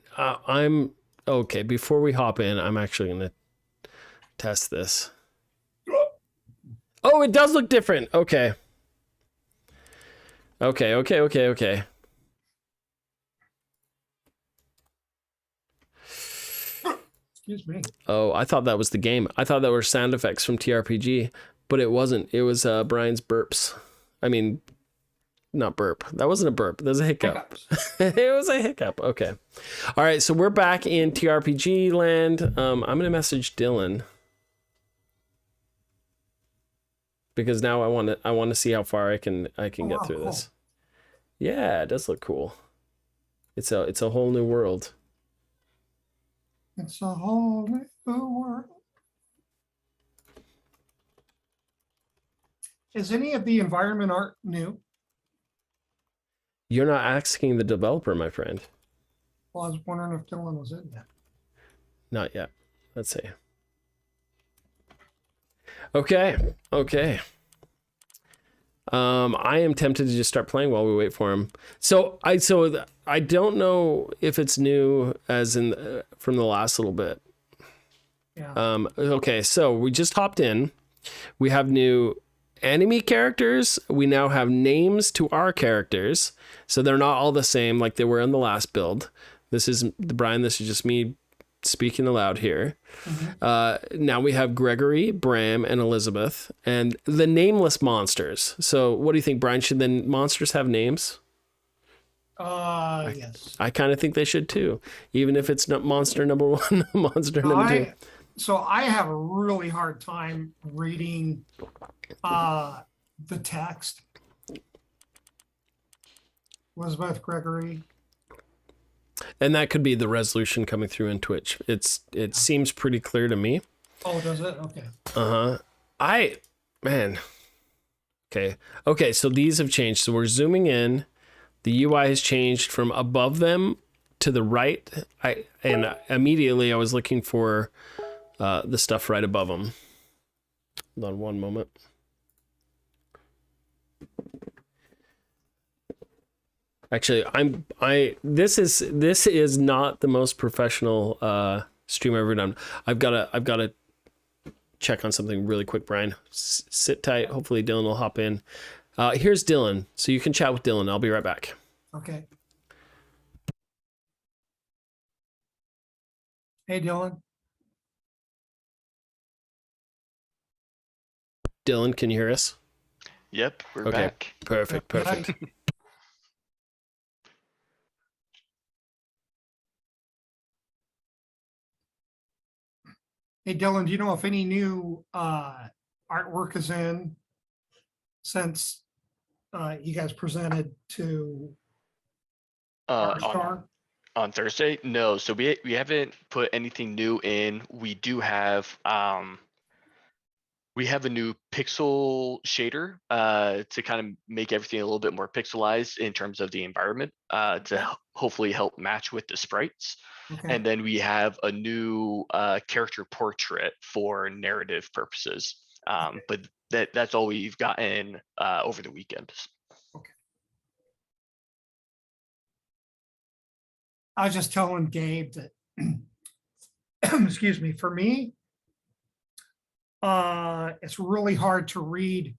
okay, before we hop in, I'm actually going to test this. Oh, it does look different. Okay. Okay. Excuse me. Oh, I thought that was the game. I thought that were sound effects from TRPG, but it wasn't. It was Brian's burps. I mean, not burp. That wasn't a burp. That was a hiccup. It was a hiccup. Okay. All right. So we're back in TRPG land. I'm going to message Dylan because now I want to see how far I can get through this. Yeah, it does look cool. It's a whole new world. It's a whole new world. Is any of the environment art new? You're not asking the developer, my friend. Well, I was wondering if Dylan was in that. Not yet. Let's see. Okay. I am tempted to just start playing while we wait for him. So I don't know if it's new as in from the last little bit. Yeah. Okay, so we just hopped in. We have new enemy characters. We now have names to our characters, so they're not all the same like they were in the last build. This is Brian. This is just me speaking aloud here. Mm-hmm. Now we have Gregory, Bram, and Elizabeth, and the nameless monsters. So what do you think, Brian? Should the monsters have names? Yes. I kind of think they should too, even if it's not monster number one, monster number two. So I have a really hard time reading the text. Elizabeth, Gregory. And that could be the resolution coming through in Twitch. It seems pretty clear to me. Oh, does it? Okay. Okay. Okay, so these have changed. So we're zooming in. The UI has changed from above them to the right. Immediately I was looking for the stuff right above them. Hold on one moment. Actually, this is not the most professional stream I've ever done. I've got to check on something really quick, Brian. Sit tight. Hopefully Dylan will hop in. Here's Dylan, so you can chat with Dylan. I'll be right back. Okay. Hey, Dylan. Dylan, can you hear us? Yep, we're Okay. back. Perfect. Nice. Hey, Dylan, do you know if any new artwork is in since you guys presented to On Star? on Thursday? No, so we haven't put anything new in. We do have we have a new pixel shader to kind of make everything a little bit more pixelized in terms of the environment to hopefully help match with the sprites. Okay. And then we have a new character portrait for narrative purposes. But that's all we've gotten over the weekend. I was just telling Gabe that, excuse me, for me, it's really hard to read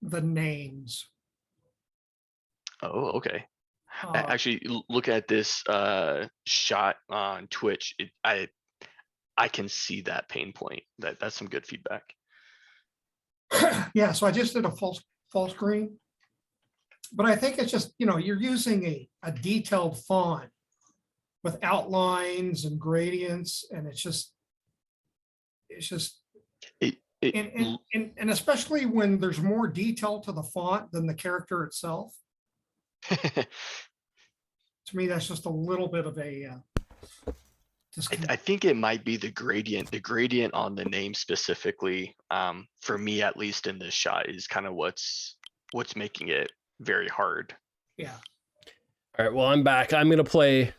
the names. Oh, okay. Uh, Actually, look at this shot on Twitch. I can see that pain point. That's some good feedback. Yeah, so I just did a full screen. But I think it's just, you're using a detailed font with outlines and gradients, and it's just and especially when there's more detail to the font than the character itself. To me, that's just a little bit of a I think it might be the gradient on the name specifically, for me at least in this shot, is kind of what's making it very hard. Yeah. All right, well, I'm back. I'm going to play.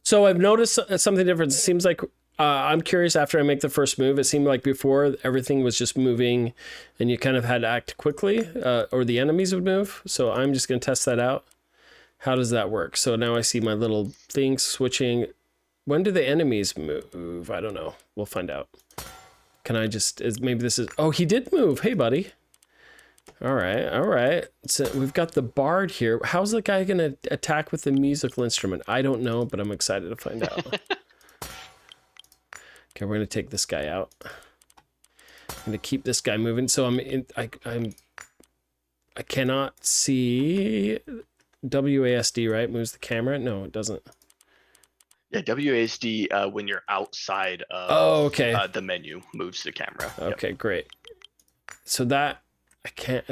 So I've noticed something different. It seems like I'm curious after I make the first move. It seemed like before everything was just moving and you kind of had to act quickly or the enemies would move. So I'm just going to test that out. How does that work? So now I see my little thing switching. When do the enemies move? I don't know. We'll find out. Can I just, maybe this is, oh, he did move. Hey, buddy. All right. So we've got the bard here. How's the guy going to attack with the musical instrument? I don't know, but I'm excited to find out. Okay, we're going to take this guy out. I'm going to keep this guy moving. So I cannot see WASD, right? Moves the camera? No, it doesn't. Yeah, WASD when you're outside of the menu moves the camera. Okay, great. So that I can't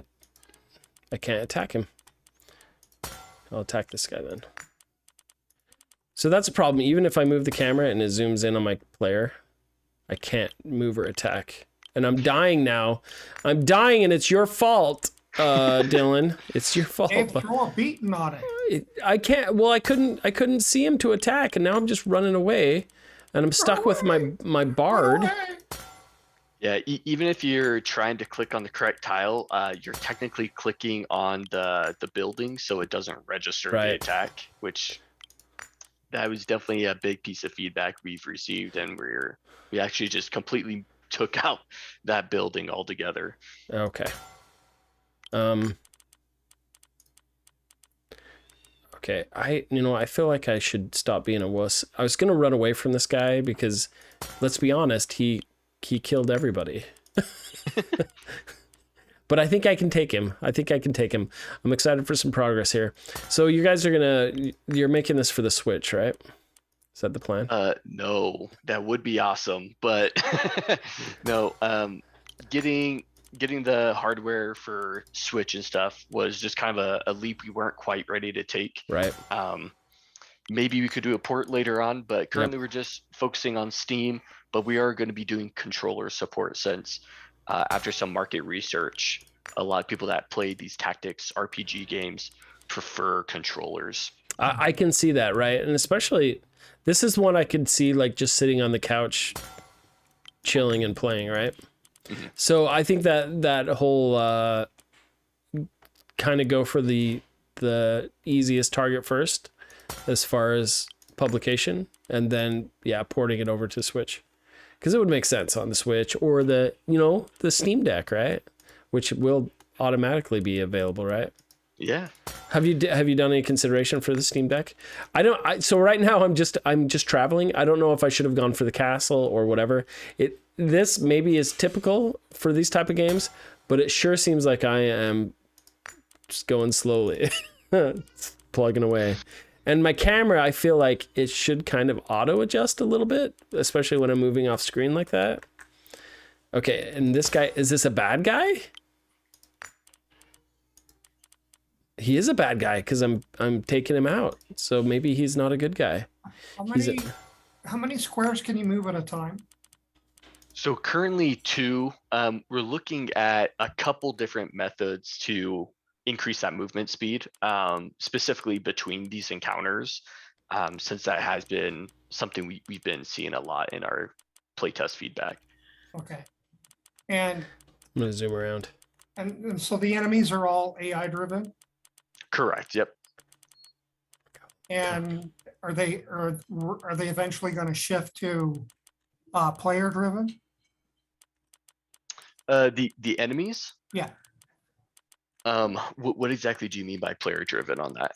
attack him. I'll attack this guy then. So that's a problem. Even if I move the camera and it zooms in on my player, I can't move or attack. And I'm dying now. I'm dying and it's your fault, Dylan. It's your fault. Hey, throw a beating on it. I can't. Well, I couldn't see him to attack, and now I'm just running away, and I'm stuck with my bard. Yeah, even if you're trying to click on the correct tile, you're technically clicking on the building, so it doesn't register the attack. Which that was definitely a big piece of feedback we've received, and we actually just completely took out that building altogether. Okay. Okay, I feel like I should stop being a wuss. I was gonna run away from this guy because, let's be honest, he killed everybody. But I think I can take him. I'm excited for some progress here. So you guys you're making this for the Switch, right? Is that the plan? No, that would be awesome, but no. Getting the hardware for Switch and stuff was just kind of a leap we weren't quite ready to take. Right. Maybe we could do a port later on, but currently we're just focusing on Steam, but we are going to be doing controller support since after some market research, a lot of people that play these tactics RPG games prefer controllers. I can see that, right? And especially, this is one I could see like just sitting on the couch, chilling and playing, right? Mhm. So I think that whole kind of go for the easiest target first, as far as publication, and then porting it over to Switch, because it would make sense on the Switch or the Steam Deck, right? Which will automatically be available, right? Yeah. Have you done any consideration for the Steam Deck? So right now I'm just traveling. I don't know if I should have gone for the castle or whatever. This maybe is typical for these type of games, but it sure seems like I am just going slowly, plugging away. And my camera, I feel like it should kind of auto adjust a little bit, especially when I'm moving off screen like that. Okay, and this guy, is this a bad guy? He is a bad guy because I'm taking him out. So maybe he's not a good guy. How many squares can you move at a time? So currently 2. We're looking at a couple different methods to increase that movement speed, specifically between these encounters, since that has been something we've been seeing a lot in our playtest feedback. Okay. And I'm gonna zoom around. and so the enemies are all AI driven? Correct. Yep. And are they eventually going to shift to player driven? The enemies? Yeah. What exactly do you mean by player driven on that?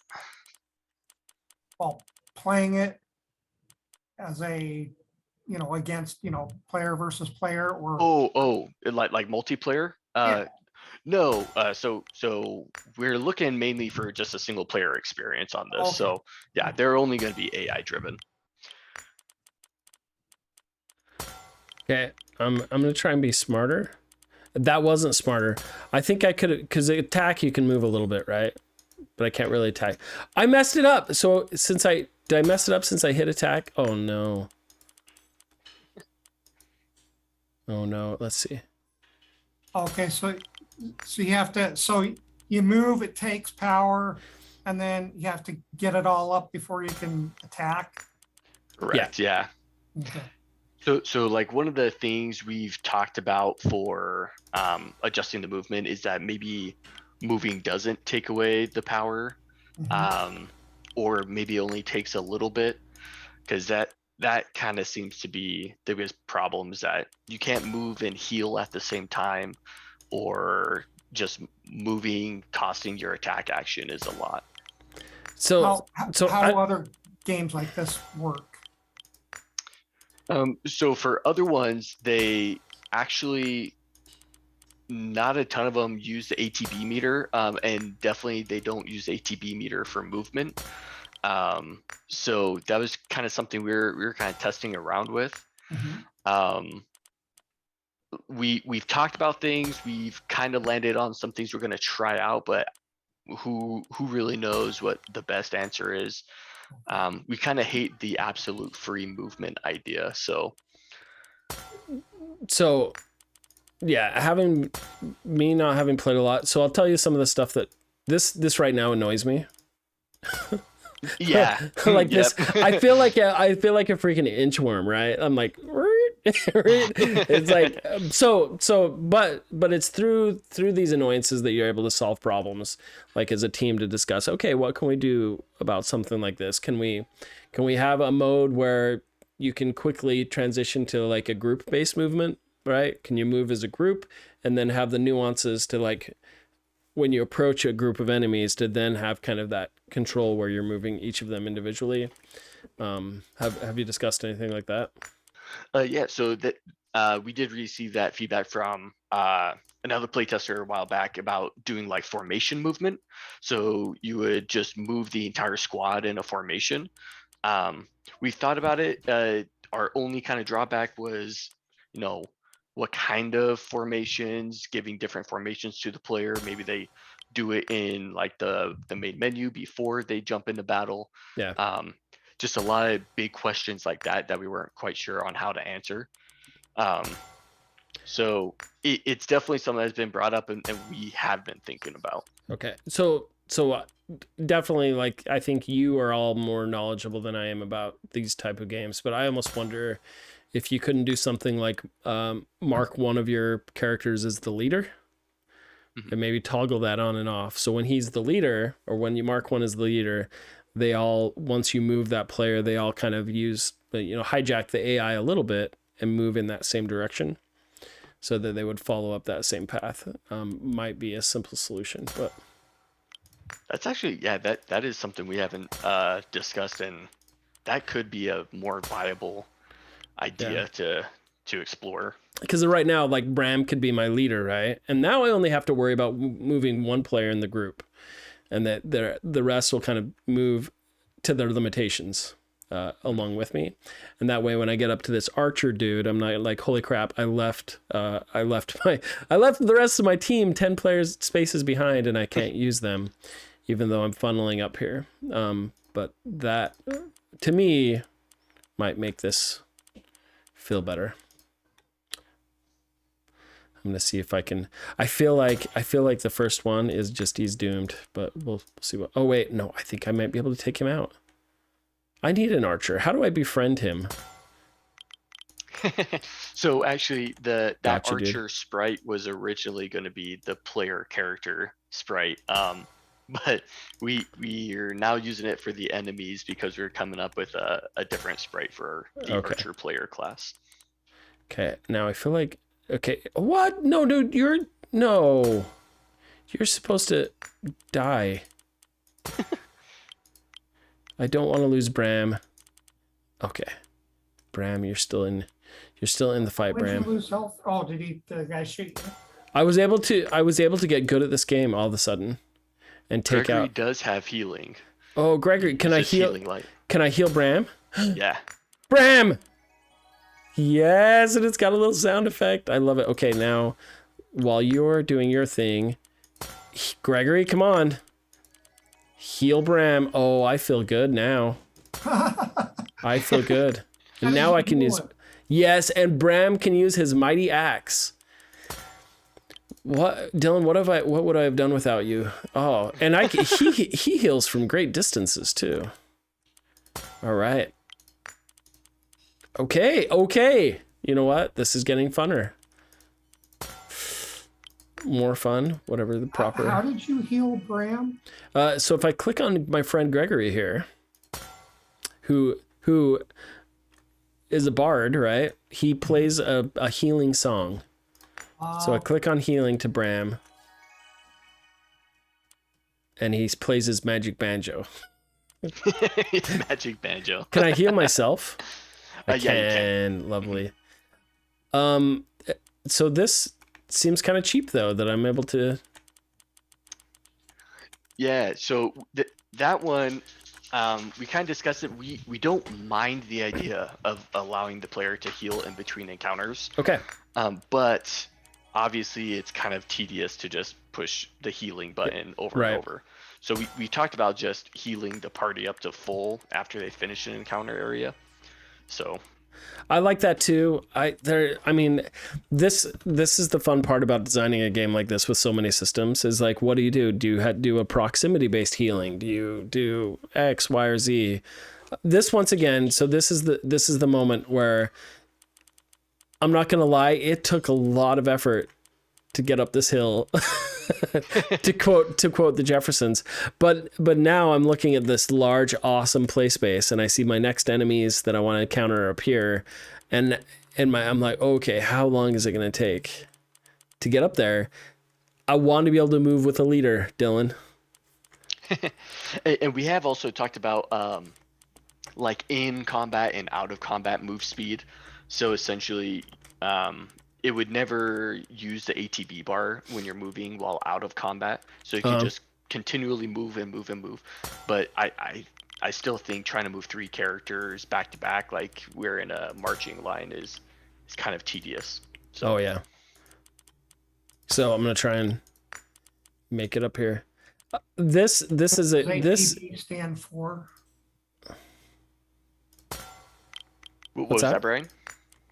Well, playing it as a, against, player versus player, or Like multiplayer? Yeah. No. So we're looking mainly for just a single player experience on this. Okay. So yeah, they're only going to be AI driven. Okay, I'm gonna try and be smarter. That wasn't smarter. I think I could, because attack you can move a little bit, right? But I can't really attack. I messed it up. So did I mess it up since I hit attack? Oh no. Oh no. Let's see. Okay, so you have to, so you move, it takes power, and then you have to get it all up before you can attack. Correct. Yeah. Okay. So like one of the things we've talked about for adjusting the movement is that maybe moving doesn't take away the power, or maybe only takes a little bit, because that kind of seems to be the biggest problem, is that you can't move and heal at the same time, or just moving costing your attack action is a lot. So how do other games like this work? So for other ones, they actually, not a ton of them use the ATB meter, and definitely they don't use ATB meter for movement. So that was kind of something we were kind of testing around with. We've talked about things, we've kind of landed on some things we're going to try out, but who really knows what the best answer is. We kind of hate the absolute free movement idea. So yeah, not having played a lot. So I'll tell you some of the stuff that this right now annoys me. Yeah. Like this. I feel like a freaking inchworm, right? I'm like, it's like, but it's through these annoyances that you're able to solve problems, like as a team, to discuss, okay, what can we do about something like this? Can we have a mode where you can quickly transition to like a group-based movement, right? Can you move as a group and then have the nuances to, like, when you approach a group of enemies, to then have kind of that control where you're moving each of them individually? Have you discussed anything like that? Yeah, so that we did receive that feedback from another playtester a while back about doing like formation movement. So you would just move the entire squad in a formation. We thought about it. Our only kind of drawback was, what kind of formations, giving different formations to the player. Maybe they do it in like the main menu before they jump into battle. Yeah. Just a lot of big questions like that we weren't quite sure on how to answer. So it's definitely something that's been brought up and we have been thinking about. Okay. So so definitely, like, I think you are all more knowledgeable than I am about these type of games, but I almost wonder if you couldn't do something like mark one of your characters as the leader and maybe toggle that on and off. So when he's the leader, or when you mark one as the leader, they all, once you move that player, they all kind of use, hijack the AI a little bit and move in that same direction so that they would follow up that same path. Might be a simple solution, but That's actually, yeah, that is something we haven't discussed, and that could be a more viable idea to explore. because right now, like, Bram could be my leader, right? And now I only have to worry about moving one player in the group, and that the rest will kind of move to their limitations along with me. And that way, when I get up to this archer dude, I'm not like, holy crap, I left the rest of my team 10 players spaces behind, and I can't use them, even though I'm funneling up here. But that, to me, might make this feel better. I'm gonna see if I can. I feel like the first one is just he's doomed, but we'll see what. Oh wait, no, I think I might be able to take him out. I need an archer. How do I befriend him? So actually, that Gotcha, archer dude. sprite was originally going to be the player character sprite, but we are now using it for the enemies because we're coming up with a different sprite for the Okay. archer player class. Okay, now I feel like. Okay, what? No, dude, you're supposed to die. I don't want to lose Bram. Okay, Bram, you're still in the fight, When did you Bram. lose health? Oh, did the guy shoot you? I was able to get good at this game all of a sudden, and take Gregory out. does have healing. Oh, Gregory, can I It's heal? healing light. Can I heal Bram? Yeah. Bram! Yes, and it's got a little sound effect. I love it. Okay, now, while you're doing your thing, Gregory, come on. Heal Bram. Oh, I feel good now. I feel good. And now I can use... Yes, and Bram can use his mighty axe. What, Dylan, what would I have done without you? Oh, and he heals from great distances too. All right. Okay. You know what? This is getting funner. More fun, whatever the proper. How did you heal Bram? So if I click on my friend Gregory here, who is a bard, right? He plays a healing song. So I click on healing to Bram, and he plays his magic banjo. It's magic banjo. Can I heal myself? I Yeah, you can. Lovely. So this seems kind of cheap though, that I'm able to. Yeah, so that one, we kind of discussed it. We don't mind the idea of allowing the player to heal in between encounters, Okay. but obviously it's kind of tedious to just push the healing button over Right. and over. So we talked about just healing the party up to full after they finish an encounter area. So I like that too. This is the fun part about designing a game like this with so many systems is like, what do you do? Do you do a proximity based healing? Do you do X, Y, or Z? This once again. So this is the moment where I'm not gonna lie. It took a lot of effort to get up this hill. to quote the Jeffersons, but now I'm looking at this large, awesome play space, and I see my next enemies that I want to encounter up here, and I'm like, okay, how long is it going to take to get up there? I want to be able to move with a leader, Dylan. and we have also talked about like in combat and out of combat move speed. So essentially, it would never use the ATB bar when you're moving while out of combat. So you can just continually move and move and move. But I still think trying to move 3 characters back to back, like we're in a marching line, is kind of tedious. So Oh yeah. So I'm gonna try and make it up here. This is a Does APB stand for? what What's was that? that, Brian?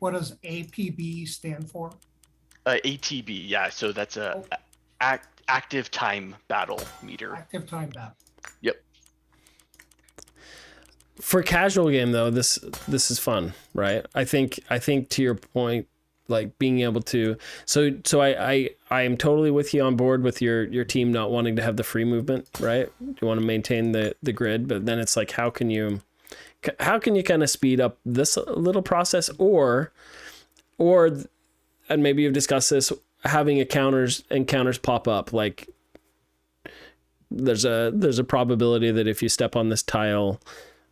What does APB stand for? ATB, yeah. So that's active time battle meter. Active time battle. Yep. For casual game though, this is fun, right? I think to your point, like being able to, so I am totally with you on board with your team not wanting to have the free movement, right? You want to maintain the grid, but then it's like, how can you kind of speed up this little process, or and maybe you've discussed this, having encounters pop up, like there's a probability that if you step on this tile,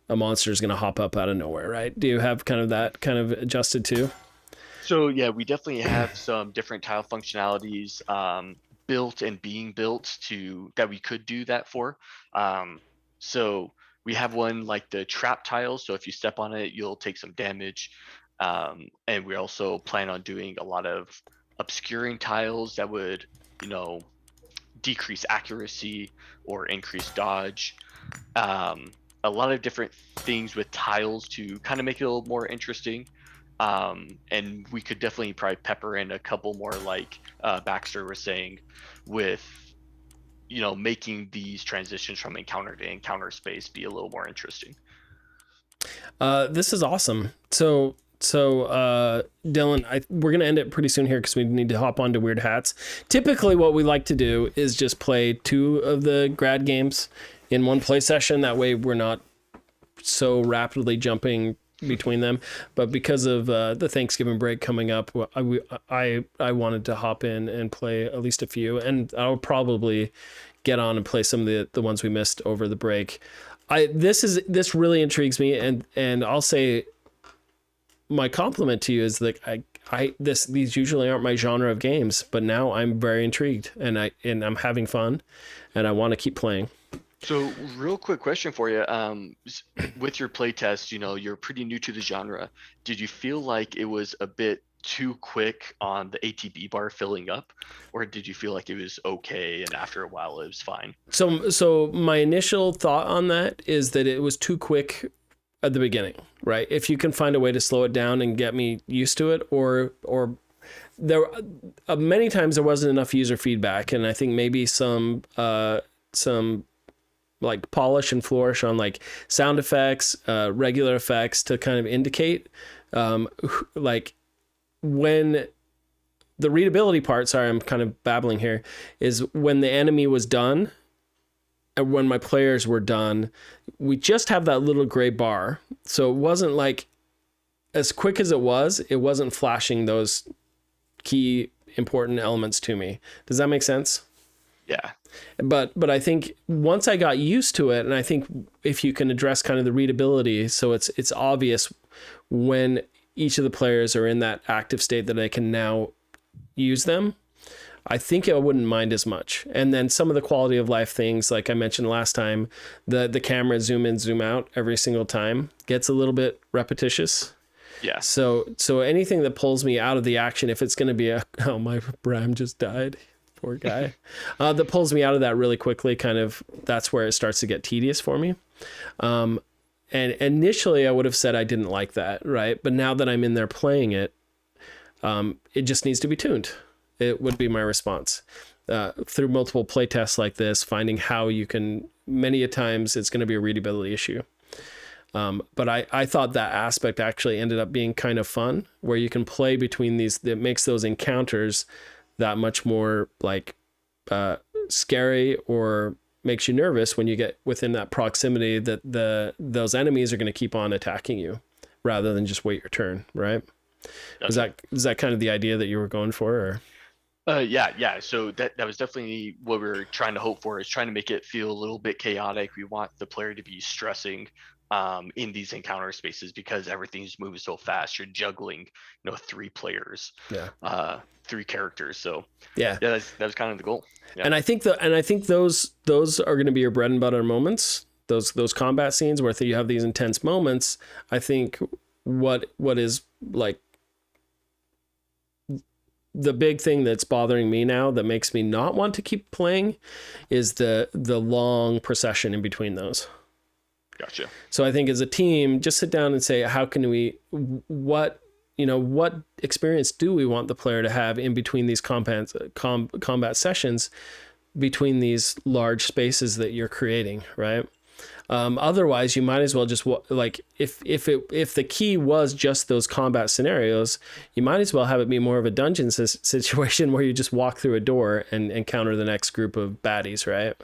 a monster is going to hop up out of nowhere, right? Do you have kind of that kind of adjusted too? So yeah, we definitely have some different tile functionalities built and being built that we could do that for. So we have one like the trap tiles. So if you step on it, you'll take some damage. And we also plan on doing a lot of obscuring tiles that would, decrease accuracy or increase dodge. A lot of different things with tiles to kind of make it a little more interesting. And we could definitely probably pepper in a couple more, like Baxter was saying, with making these transitions from encounter to encounter space be a little more interesting. This is awesome. So Dylan, we're going to end it pretty soon here because we need to hop on to Weird Hats. Typically what we like to do is just play 2 of the grad games in one play session. That way we're not so rapidly jumping between them. But because of the Thanksgiving break coming up, I wanted to hop in and play at least a few, and I'll probably get on and play some of the ones we missed over the break. This really intrigues me, and I'll say my compliment to you is that these usually aren't my genre of games, but now I'm very intrigued, and I'm having fun, and I want to keep playing. So real quick question for you. With your playtest, you're pretty new to the genre. Did you feel like it was a bit too quick on the ATB bar filling up, or did you feel like it was okay and after a while it was fine? So my initial thought on that is that it was too quick at the beginning, right? If you can find a way to slow it down and get me used to it, or there many times there wasn't enough user feedback, and I think maybe some like polish and flourish on like sound effects, regular effects to kind of indicate like when the readability part, sorry, I'm kind of babbling here, is when the enemy was done and when my players were done, we just have that little gray bar. So it wasn't like, as quick as it wasn't flashing those key important elements to me. Does that make sense? Yeah. But I think once I got used to it, and I think if you can address kind of the readability, so it's obvious when each of the players are in that active state that I can now use them, I think I wouldn't mind as much. And then some of the quality of life things, like I mentioned last time, the camera zoom in, zoom out every single time gets a little bit repetitious. Yeah. So anything that pulls me out of the action, if it's going to be oh, my Bram just died, poor guy, that pulls me out of that really quickly, kind of, that's where it starts to get tedious for me. And initially I would have said I didn't like that, right? But now that I'm in there playing it, it just needs to be tuned. It would be my response. Through multiple playtests like this, finding how you can, many a times it's going to be a readability issue. But I thought that aspect actually ended up being kind of fun, where you can play between these, that makes those encounters that much more like scary, or makes you nervous when you get within that proximity that those enemies are going to keep on attacking you rather than just wait your turn, right? Okay. Is that kind of the idea that you were going for, or? Yeah. So that was definitely what we were trying to hope for, is trying to make it feel a little bit chaotic. We want the player to be stressing in these encounter spaces because everything's moving so fast. You're juggling, 3 players, 3 characters. So yeah, that was kind of the goal. Yeah. And I think those are going to be your bread and butter moments. Those combat scenes where you have these intense moments. I think what is like the big thing that's bothering me now that makes me not want to keep playing is the long procession in between those. Gotcha. So I think as a team, just sit down and say, how can we, what experience do we want the player to have in between these combat sessions? between these large spaces that you're creating, right? Otherwise, you might as well just like if the key was just those combat scenarios, you might as well have it be more of a dungeon situation where you just walk through a door and encounter the next group of baddies, right?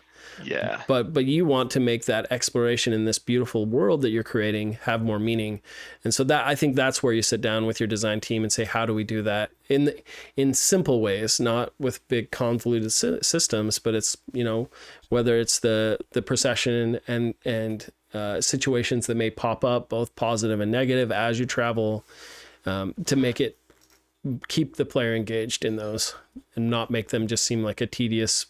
Yeah. But you want to make that exploration in this beautiful world that you're creating have more meaning. And so that, I think that's where you sit down with your design team and say, how do we do that in simple ways, not with big convoluted systems, but it's, you know, whether it's the procession and situations that may pop up, both positive and negative as you travel, to make it keep the player engaged in those and not make them just seem like a tedious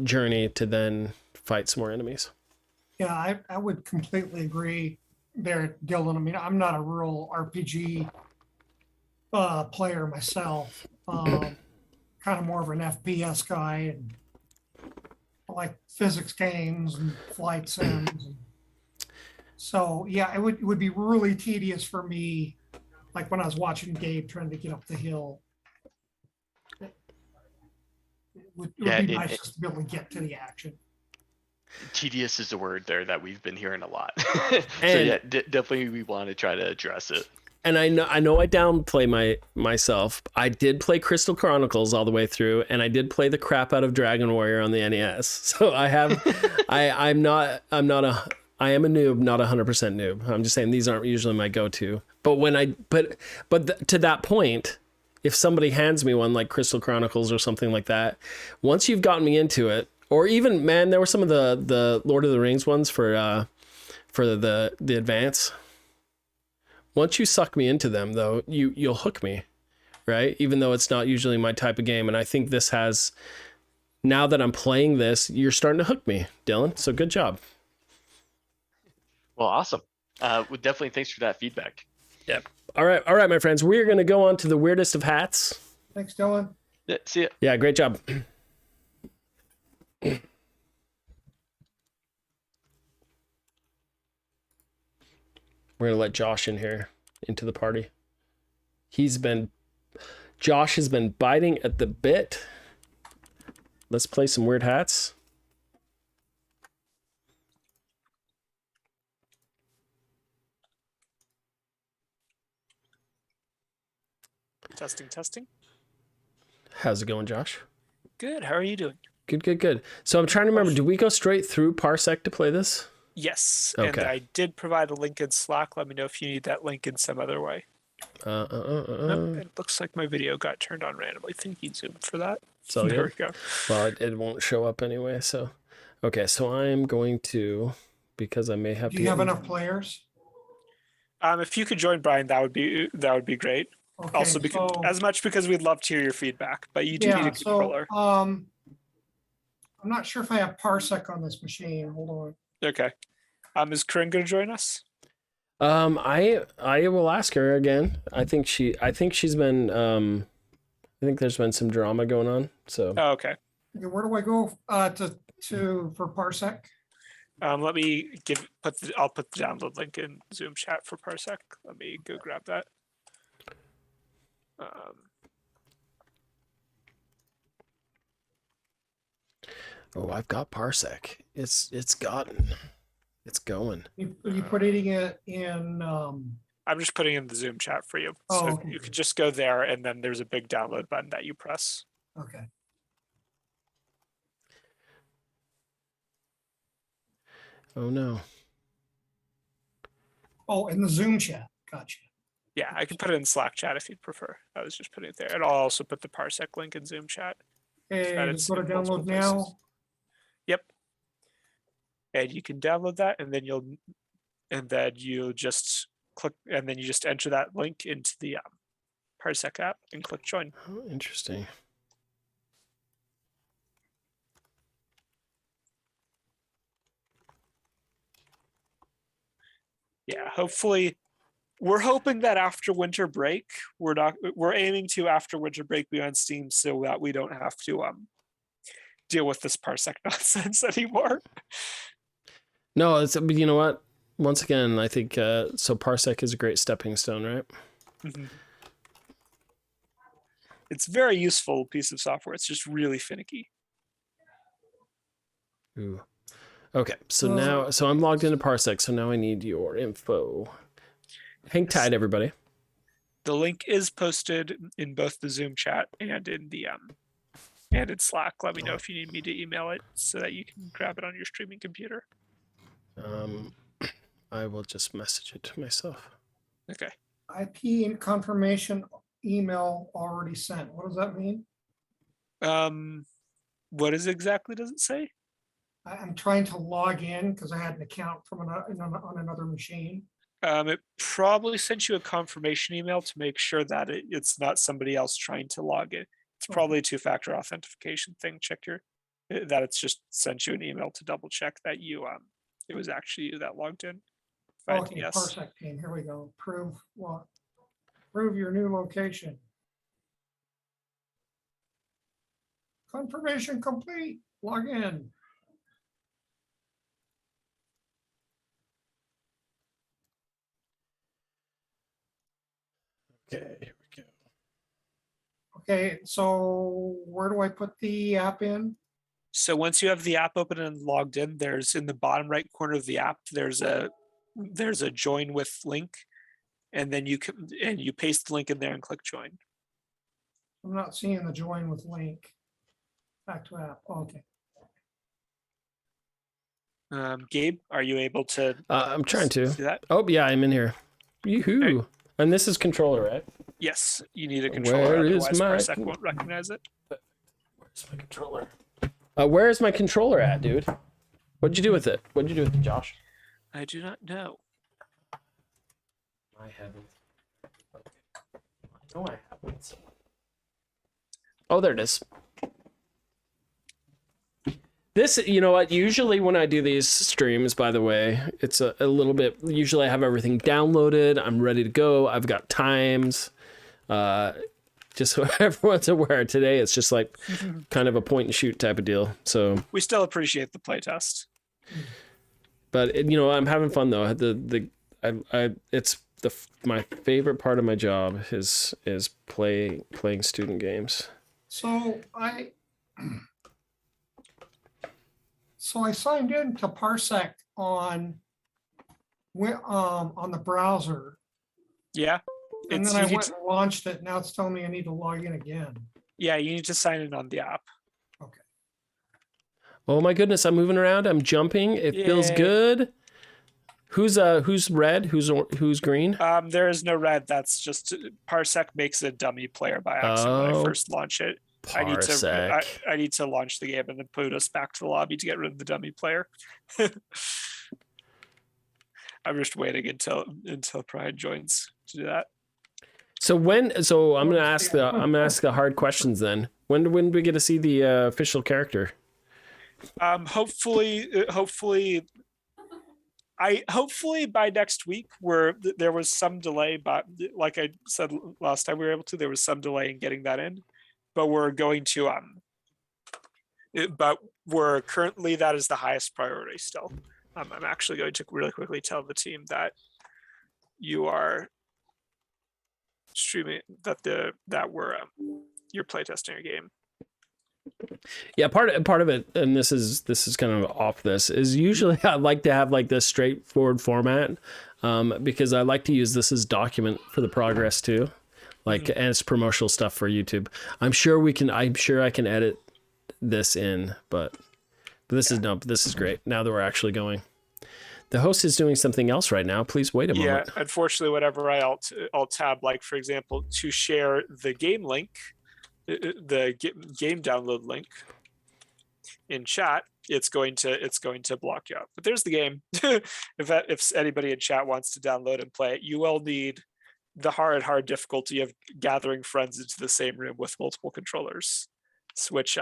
journey to then fight some more enemies. Yeah, I would completely agree there, Dylan. I mean, I'm not a real RPG player myself. Kind of more of an FPS guy, and I like physics games and flight sims. So yeah, it would be really tedious for me, like when I was watching Gabe trying to get up the hill. It would be nice just to be able to get to the action. Tedious is a word there that we've been hearing a lot. So yeah, definitely we want to try to address it. And I know I downplay myself. I did play Crystal Chronicles all the way through, and I did play the crap out of Dragon Warrior on the NES. So I have, I am a noob, not 100% noob. I'm just saying these aren't usually my go-to. But to that point, if somebody hands me one like Crystal Chronicles or something like that, once you've gotten me into it, or even, man, there were some of the Lord of the Rings ones for the advance. Once you suck me into them, though, you'll hook me, right? Even though it's not usually my type of game. And I think this has, now that I'm playing this, you're starting to hook me, Dylan. So good job. Well, awesome. Well, definitely thanks for that feedback. Yep. All right, my friends. We're going to go on to the weirdest of hats. Thanks, Dylan. Yeah, see ya. Yeah, great job. We're going to let Josh in here into the party. Josh has been biting at the bit. Let's play some weird hats. Testing. How's it going, Josh? Good. How are you doing? Good. So I'm trying to remember, do we go straight through Parsec to play this? Yes. Okay. And I did provide a link in Slack. Let me know if you need that link in some other way. Nope, it looks like my video got turned on randomly. Think you zoomed for that. So there we go. Well, it won't show up anyway. So, okay. So I'm going to, because I may have. Do you have enough players? If you could join Brian, that would be great. Okay, Also, as much because we'd love to hear your feedback, but you do need a controller. I'm not sure if I have Parsec on this machine. Hold on. Okay. Is Corinne going to join us? I will ask her again. I think she's been. I think there's been some drama going on. So. Oh, okay. Where do I go for Parsec? Let me I'll put the download link in Zoom chat for Parsec. Let me go grab that. Oh, I've got Parsec. It's going. You putting it in? I'm just putting in the Zoom chat for you. So okay. You could just go there, and then there's a big download button that you press. Okay. Oh no. Oh, in the Zoom chat. Gotcha. Yeah, I can put it in Slack chat if you'd prefer. I was just putting it there. And I'll also put the Parsec link in Zoom chat. Okay, go to download now. Yep. And you can download that, and then you'll just click, and then you just enter that link into the Parsec app and click join. Oh, interesting. Yeah, hopefully. We're hoping that after winter break, we're aiming to after winter break be on Steam so that we don't have to deal with this Parsec nonsense anymore. No, you know what? Once again, I think so Parsec is a great stepping stone, right? Mm-hmm. It's a very useful piece of software. It's just really finicky. Ooh. Okay, so I'm logged into Parsec, so now I need your info. Hang tight, everybody. The link is posted in both the Zoom chat and in the and in Slack. Let me know if you need me to email it so that you can grab it on your streaming computer. I will just message it to myself. Okay. IP confirmation email already sent. What does that mean? What exactly does it say? I'm trying to log in because I had an account from on another machine. It probably sent you a confirmation email to make sure that it's not somebody else trying to log in. It's probably a two-factor authentication thing. Check that it's just sent you an email to double check that it was actually you that logged in. Okay, Yes. Parsec team. Here we go. Prove what? Prove your new location. Confirmation complete. Log in. Okay, here we go. Okay, so where do I put the app in? So once you have the app open and logged in, there's in the bottom right corner of the app, there's a join with link, and then you paste the link in there and click join. I'm not seeing the join with link. Back to app. Okay. Gabe, are you able to? I'm trying to. See that? Oh yeah, I'm in here. Yoo-hoo. Okay. And this is controller, right? Yes, you need a controller. Where is Otherwise, my Parsec won't recognize it. Where's my controller? Where is my controller at, dude? What'd you do with it? What'd you do with it, Josh? I do not know. I haven't. No, I haven't. Oh, there it is. This, you know what? Usually when I do these streams, by the way, it's a little bit. Usually I have everything downloaded. I'm ready to go. I've got times. Just so everyone's aware, today it's just like kind of a point and shoot type of deal. So we still appreciate the playtest. But you know, I'm having fun though. It's my favorite part of my job is playing student games. So I signed in to Parsec on the browser. Yeah. And then I went and launched it. Now it's telling me I need to log in again. Yeah, you need to sign in on the app. Okay. Oh my goodness, I'm moving around. I'm jumping. It feels good. Who's red? Who's green? There is no red. That's just Parsec makes a dummy player by accident when I first launch it. Parsec. I need to launch the game and then put us back to the lobby to get rid of the dummy player. I'm just waiting until Pride joins to do that. So I'm gonna ask the hard questions then. When do we get to see the official character? Hopefully by next week. There was some delay, but like I said last time we were able to, there was some delay in getting that in. But we're going to but we're currently, that is the highest priority still. I'm actually going to really quickly tell the team that you are streaming, that we're you're playtesting a game. Yeah, part of it, and this is kind of off this, is usually I like to have like this straightforward format, because I like to use this as document for the progress too, like and it's promotional stuff for YouTube. I'm sure I can edit this in, but this is great. Now that we're actually going. The host is doing something else right now. Please wait a moment. Yeah, unfortunately, whenever I alt tab, like for example, to share the game link, the game download link in chat, it's going to block you out. But there's the game. If anybody in chat wants to download and play it, you will need the hard difficulty of gathering friends into the same room with multiple controllers, which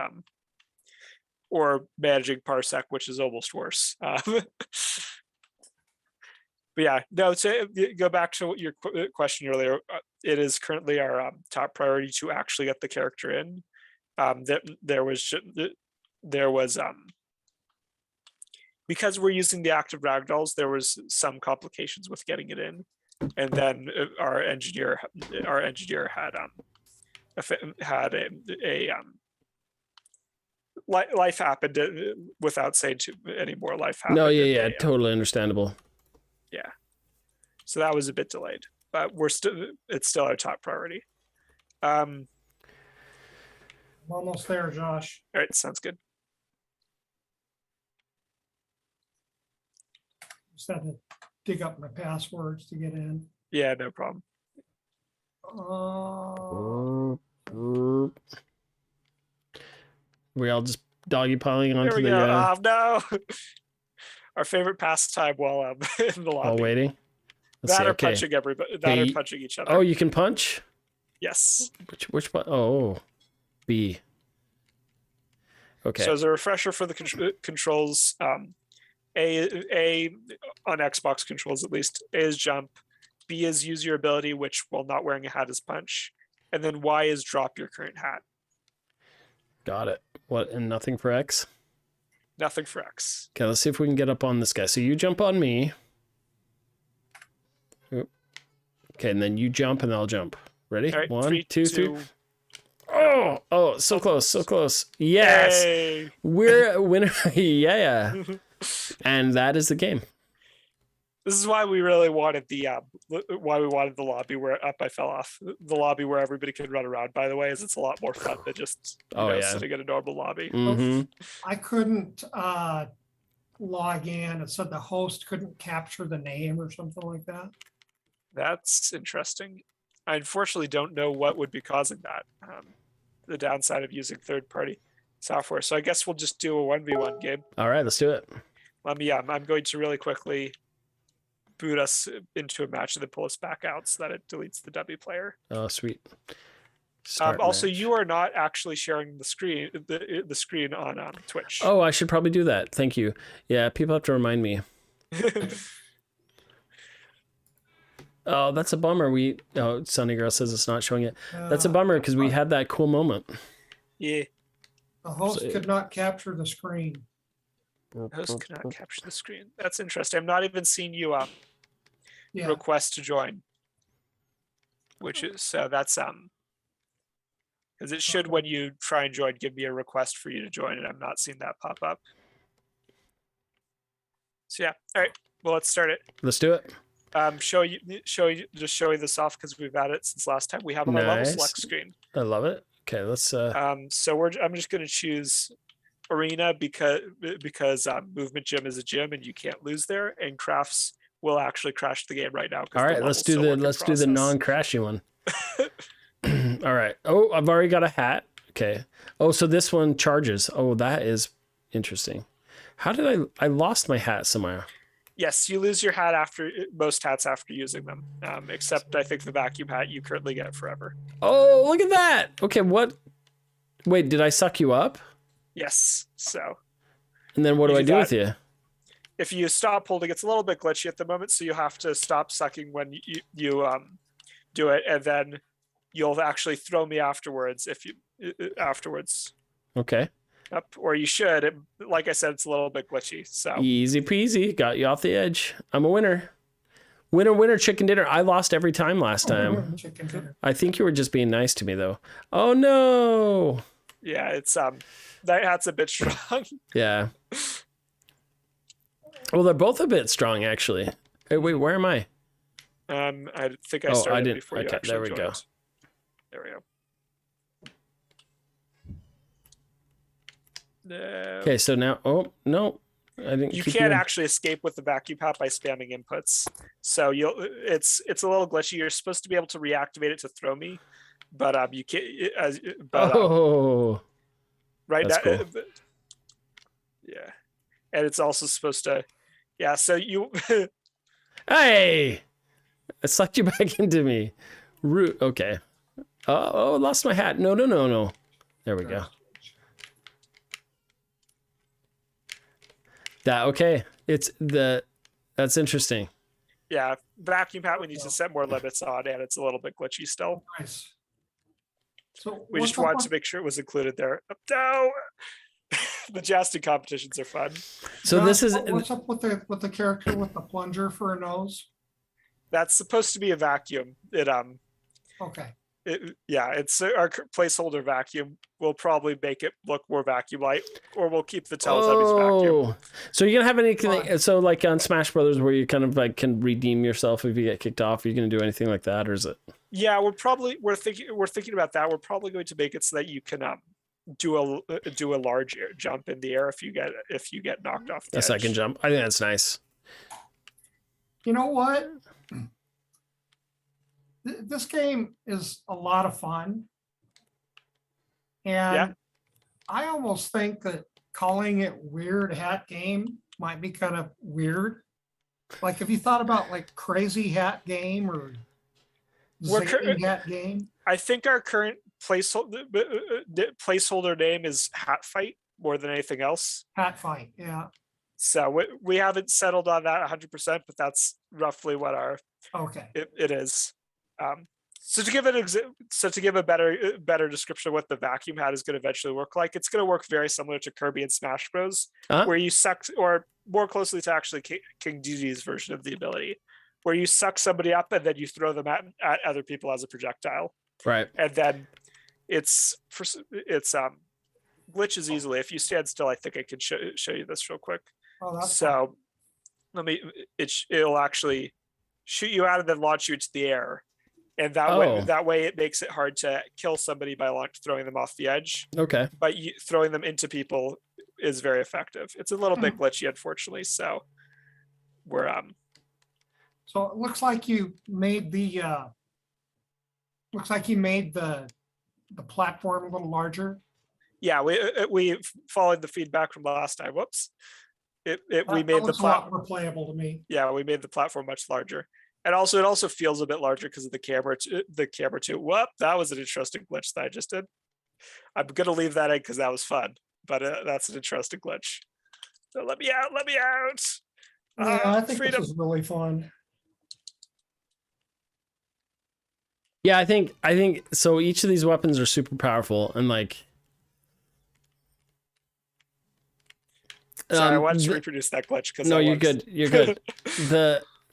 or managing Parsec, which is almost worse. But yeah, no, to go back to your question earlier, it is currently our top priority to actually get the character in. There was because we're using the active ragdolls, there was some complications with getting it in, and then our engineer had life happened without saying any more. Life happened. No, yeah, totally understandable. Yeah. So that was a bit delayed, but it's still our top priority. I'm almost there, Josh. All right, sounds good. Just had to dig up my passwords to get in. Yeah, no problem. We all just doggy piling There onto we the go. No. Our favorite pastime while in the lobby. while waiting. Let's That see, or okay. punching everybody. That Okay, or punching each other. Oh, you can punch? Yes. Which button? Oh, B. Okay. So as a refresher for the controls, A on Xbox controls at least, A is jump, B is use your ability, which while not wearing a hat is punch, and then Y is drop your current hat. Got it. What, and nothing for X? Nothing for X. Okay, let's see if we can get up on this guy. So you jump on me. Oop. Okay, and then you jump and I'll jump. Ready? All right, 1, 2, 3. 2. Oh, so close, so close. Yes. Yay. We're a winner. Yeah. And that is the game. This is why we really wanted the lobby where I fell off. The lobby where everybody can run around, by the way, is it's a lot more fun than just sitting in a normal lobby. Mm-hmm. I couldn't log in. It said the host couldn't capture the name or something like that. That's interesting. I unfortunately don't know what would be causing that. The downside of using third-party software. So I guess we'll just do a 1v1 game. All right, let's do it. I'm going to really quickly boot us into a match and then pull us back out so that it deletes the W player. Oh, sweet. Also, match. you are not actually sharing the screen the screen on Twitch. Oh, I should probably do that. Thank you. Yeah, people have to remind me. Oh, that's a bummer. Sunny Girl says it's not showing it. That's a bummer because we had that cool moment. Yeah. The host could not capture the screen. The host cannot capture the screen. That's interesting. I'm not even seeing you request to join. Which is that's because it should, when you try and join, give me a request for you to join, and I'm not seeing that pop up. So yeah, all right. Well, let's start it. Let's do it. Show you this off because we've had it since last time. We have it on level select screen. I love it. Okay, let's. So I'm just going to choose arena because movement gym is a gym and you can't lose there, and crafts will actually crash the game right now. All right, let's do the non-crashy one. All right. Oh, I've already got a hat. Okay. Oh, so this one charges. Oh, that is interesting. How did I lost my hat somewhere? Yes, you lose your hat after most hats after using them, except I think the vacuum hat you currently get forever. Oh, look at that. Okay, what? Wait, did I suck you up? Yes. So. And then what do I do with you? If you stop holding, it's a little bit glitchy at the moment, so you have to stop sucking when you do it, and then you'll actually throw me afterwards afterwards. Okay. Yep, or you should. Like I said, it's a little bit glitchy. So easy peasy, got you off the edge. I'm a winner. Winner, chicken dinner. I lost every time last time. I think you were just being nice to me though. Oh no. Yeah, it's that hat's a bit strong. Yeah. Well, they're both a bit strong actually. Hey, wait, where am I? I think I started before you actually there we joined. go. There we go. No. Okay, so now, oh no, I didn't. You can't actually escape with the vacuum hat by spamming inputs. So it's a little glitchy. You're supposed to be able to reactivate it to throw me, but you can't. Right now, cool. Yeah, and it's also supposed to. Yeah, so you. Hey, I sucked you back into me. Root. Okay. Oh, I lost my hat. No. There we go. Okay. That's interesting. Yeah, vacuum hat we need to set more limits on, and it's a little bit glitchy still. Nice. So we just wanted to make sure it was included there. No, the jousting competitions are fun. So this is what's up with the character with the plunger for a nose? That's supposed to be a vacuum. Okay. it's our placeholder vacuum. We'll probably make it look more vacuum-like, or we'll keep the Teletubbies vacuum. So you're gonna have anything? Fine. So like on Smash Brothers, where you kind of like can redeem yourself if you get kicked off. Are you gonna do anything like that, or is it? Yeah, we're thinking about that. We're probably going to make it so that you can do a large jump in the air if you get knocked off the A edge. second jump? I think that's nice. You know what? This game is a lot of fun. And Yeah. I almost think that calling it Weird Hat Game might be kind of weird. Like, have you thought about like Crazy Hat Game or Zany Hat Game? I think our current placeholder name is Hat Fight more than anything else. Hat Fight, yeah. So we haven't settled on that 100%, but that's roughly what Okay. it is. So to give a better description of what the vacuum hat is going to eventually work like, it's going to work very similar to Kirby and Smash Bros, where you suck, or more closely to actually King Dedede's version of the ability, where you suck somebody up and then you throw them at other people as a projectile. Right. And then it's glitches easily. If you stand still, I think I can show you this real quick. Oh, that's So it'll actually shoot you out and then launch you into the air. And that way it makes it hard to kill somebody by throwing them off the edge. Okay. But throwing them into people is very effective. It's a little bit glitchy, unfortunately. So we're So it looks like you made the platform a little larger. Yeah, we followed the feedback from last time. Whoops. We That made the looks a lot more playable to me. Yeah, we made the platform much larger. And also, it also feels a bit larger because of the camera too. Whoop, that was an interesting glitch that I just did. I'm gonna leave that in because that was fun, but that's an interesting glitch. So let me out! Yeah, I think freedom. this is really fun. Yeah, I think so. Each of these weapons are super powerful, and like. Sorry, I wanted to reproduce that glitch because no, you're good. You're good.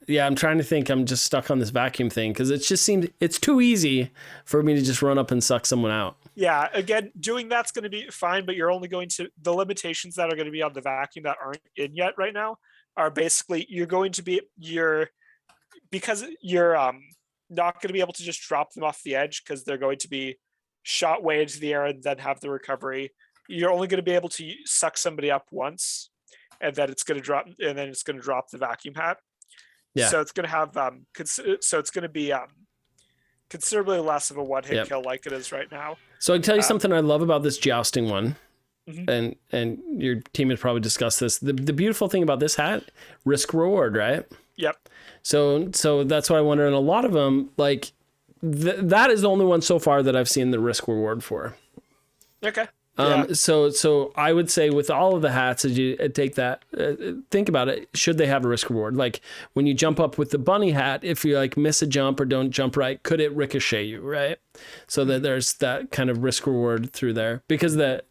I'm trying to think. I'm just stuck on this vacuum thing because it just seemed it's too easy for me to just run up and suck someone out. Yeah, again, doing that's going to be fine, but you're only going to the limitations that are going to be on the vacuum that aren't in yet right now are basically because you're not going to be able to just drop them off the edge because they're going to be shot way into the air and then have the recovery. You're only going to be able to suck somebody up once, and then it's going to drop the vacuum hat. Yeah. So it's going to have so it's going to be considerably less of a one-hit kill like it is right now. So I can tell you something I love about this jousting one, Mm-hmm. and your team has probably discussed this. The beautiful thing about this hat, risk reward, right? Yep. So that's what I wonder. And a lot of them, like that is the only one so far that I've seen the risk reward for. Okay. So I would say with all of the hats, as you take that, think about it, should they have a risk reward? Like when you jump up with the bunny hat, if you like miss a jump or don't jump right, could it ricochet you, right? So that there's that kind of risk reward through there, because the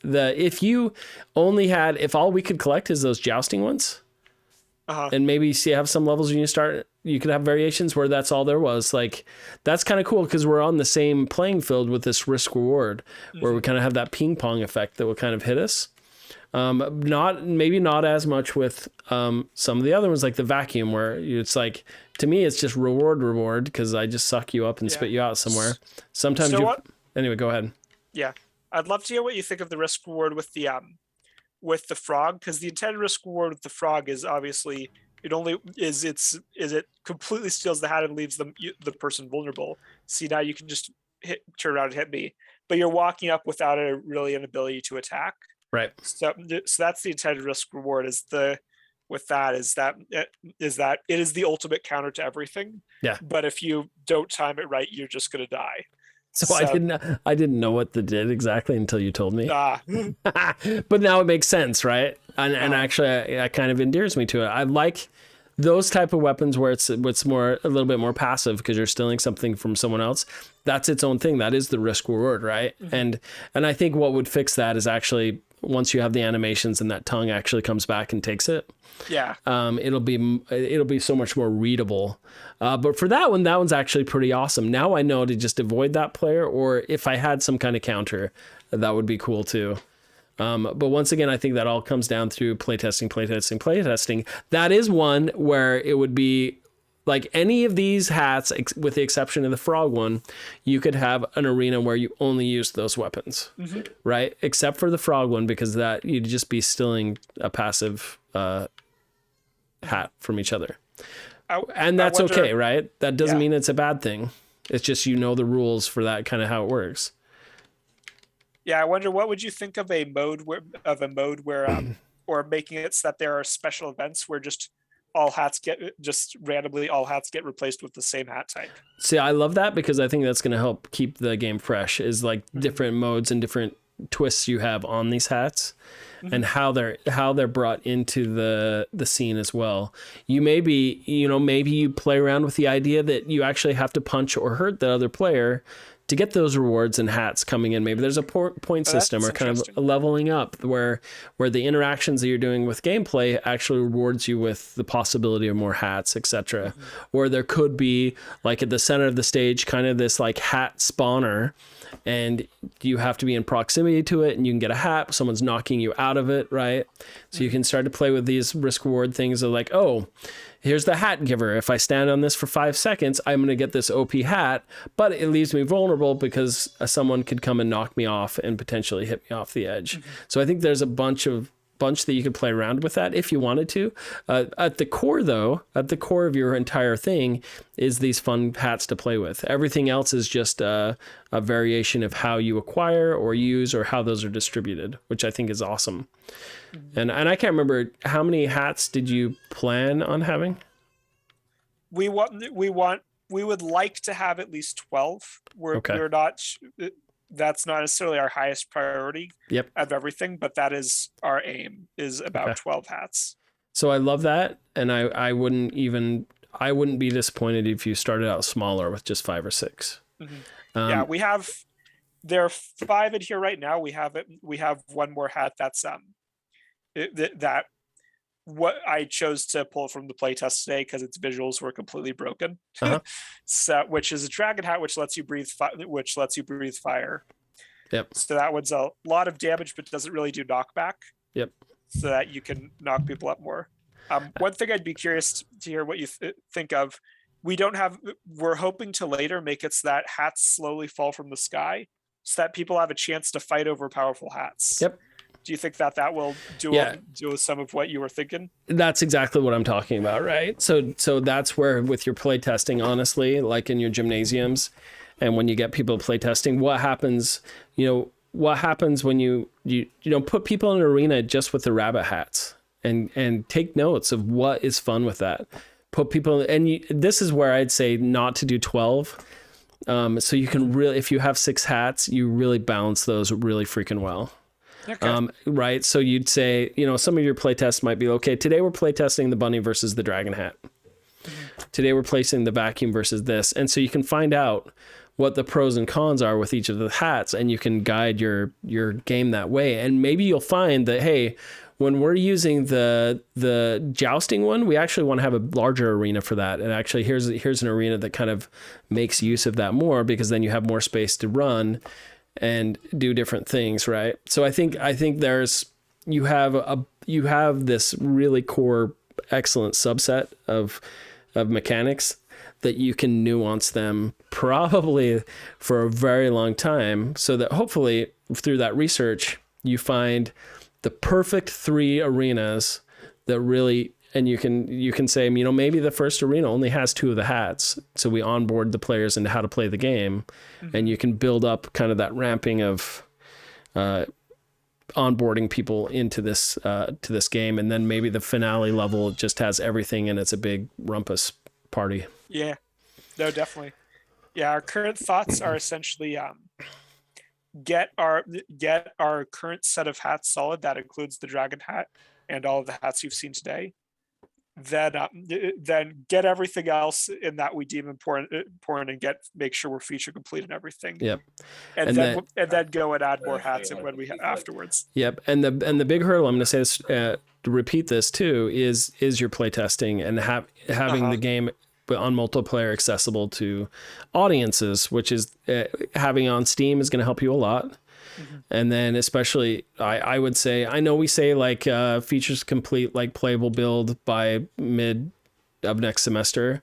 if you only had, if all we could collect is those jousting ones, and maybe you have some levels when you start, you could have variations where that's all there was. Like that's kind of cool because we're on the same playing field with this risk reward, where we kind of have that ping pong effect that will kind of hit us. Not as much with some of the other ones like the vacuum, where it's like, to me it's just reward because I just suck you up and spit you out somewhere. Sometimes anyway, go ahead. Yeah, I'd love to hear what you think of the risk reward with the frog, because the intended risk reward with the frog is obviously it completely steals the hat and leaves the person vulnerable. See, now you can just turn around and hit me, but you're walking up without an ability to attack. Right. So that's the intended risk reward. Is that it is the ultimate counter to everything. Yeah. But if you don't time it right, you're just gonna die. So I didn't know what that did exactly until you told me. But now it makes sense, right? And actually, it kind of endears me to it. I like those type of weapons where it's more a little bit more passive because you're stealing something from someone else. That's its own thing. That is the risk reward, right? Mm-hmm. And I think what would fix that is actually once you have the animations and that tongue actually comes back and takes it. Yeah. It'll be so much more readable. But for that one's actually pretty awesome. Now I know to just avoid that player, or if I had some kind of counter, that would be cool too. But once again, I think that all comes down through playtesting. That is one where it would be like any of these hats, with the exception of the frog one, you could have an arena where you only use those weapons, right? Except for the frog one, because that you'd just be stealing a passive hat from each other. And that's okay, right? That doesn't mean it's a bad thing. It's just, you know, the rules for that, kind of how it works. Yeah, I wonder what would you think of a mode where or making it so that there are special events where just randomly all hats get replaced with the same hat type. See, I love that, because I think that's going to help keep the game fresh, is like different modes and different twists you have on these hats, and how they're brought into the scene as well. Maybe you play around with the idea that you actually have to punch or hurt the other player to get those rewards and hats coming in. Maybe there's a point system, or kind of a leveling up where the interactions that you're doing with gameplay actually rewards you with the possibility of more hats, etc. Or there could be, like at the center of the stage, kind of this like hat spawner, and you have to be in proximity to it, and you can get a hat. Someone's knocking you out of it, right? So you can start to play with these risk reward things of like, oh, here's the hat giver. If I stand on this for 5 seconds, I'm going to get this OP hat, but it leaves me vulnerable because someone could come and knock me off and potentially hit me off the edge. So I think there's a bunch that you could play around with that if you wanted to. At the core of your entire thing is these fun hats to play with. Everything else is just a variation of how you acquire or use, or how those are distributed, which I think is awesome. And I can't remember, how many hats did you plan on having? We would like to have at least 12. We're not. That's not necessarily our highest priority of everything, but that is our aim, is about 12 hats. So I love that, and I wouldn't be disappointed if you started out smaller with just 5 or 6. There are 5 in here right now. We have one more hat that's that what I chose to pull from the playtest today because its visuals were completely broken. So, which is a dragon hat, which lets you breathe fire. Yep. So that one's a lot of damage, but doesn't really do knockback. Yep. So that you can knock people up more. One thing I'd be curious to hear what you think of. We're hoping to later make it so that hats slowly fall from the sky, so that people have a chance to fight over powerful hats. Yep. Do you think that will do some of what you were thinking? That's exactly what I'm talking about, right? So that's where, with your playtesting, honestly, like in your gymnasiums, and when you get people playtesting, what happens when you put people in an arena just with the rabbit hats, and take notes of what is fun with that. Put people, and this is where I'd say not to do 12. So you can really, if you have 6 hats, you really balance those really freaking well. Okay. Right. So you'd say, some of your playtests might be, okay, today we're playtesting the bunny versus the dragon hat. Today we're placing the vacuum versus this. And so you can find out what the pros and cons are with each of the hats, and you can guide your game that way. And maybe you'll find that, hey, when we're using the jousting one, we actually want to have a larger arena for that. And actually here's an arena that kind of makes use of that more, because then you have more space to run and do different things, right? So I think you have this really core, excellent subset of mechanics that you can nuance them probably for a very long time, so that hopefully through that research you find the perfect 3 arenas that really, and you can say, maybe the first arena only has 2 of the hats, so we onboard the players into how to play the game, and you can build up kind of that ramping of onboarding people into this to this game, and then maybe the finale level just has everything, and it's a big rumpus party. Yeah, no, definitely. Yeah, our current thoughts are essentially get our current set of hats solid. That includes the dragon hat and all of the hats you've seen today. then get everything else in that we deem important and make sure we're feature complete and everything. Yep. And then go and add more hats and when we afterwards. Yep. And the big hurdle, I'm going to say this, to repeat this too, is your playtesting and having the game on multiplayer accessible to audiences, which is having on Steam is going to help you a lot. And then especially, I would say, I know we say like features complete, like playable build by mid of next semester.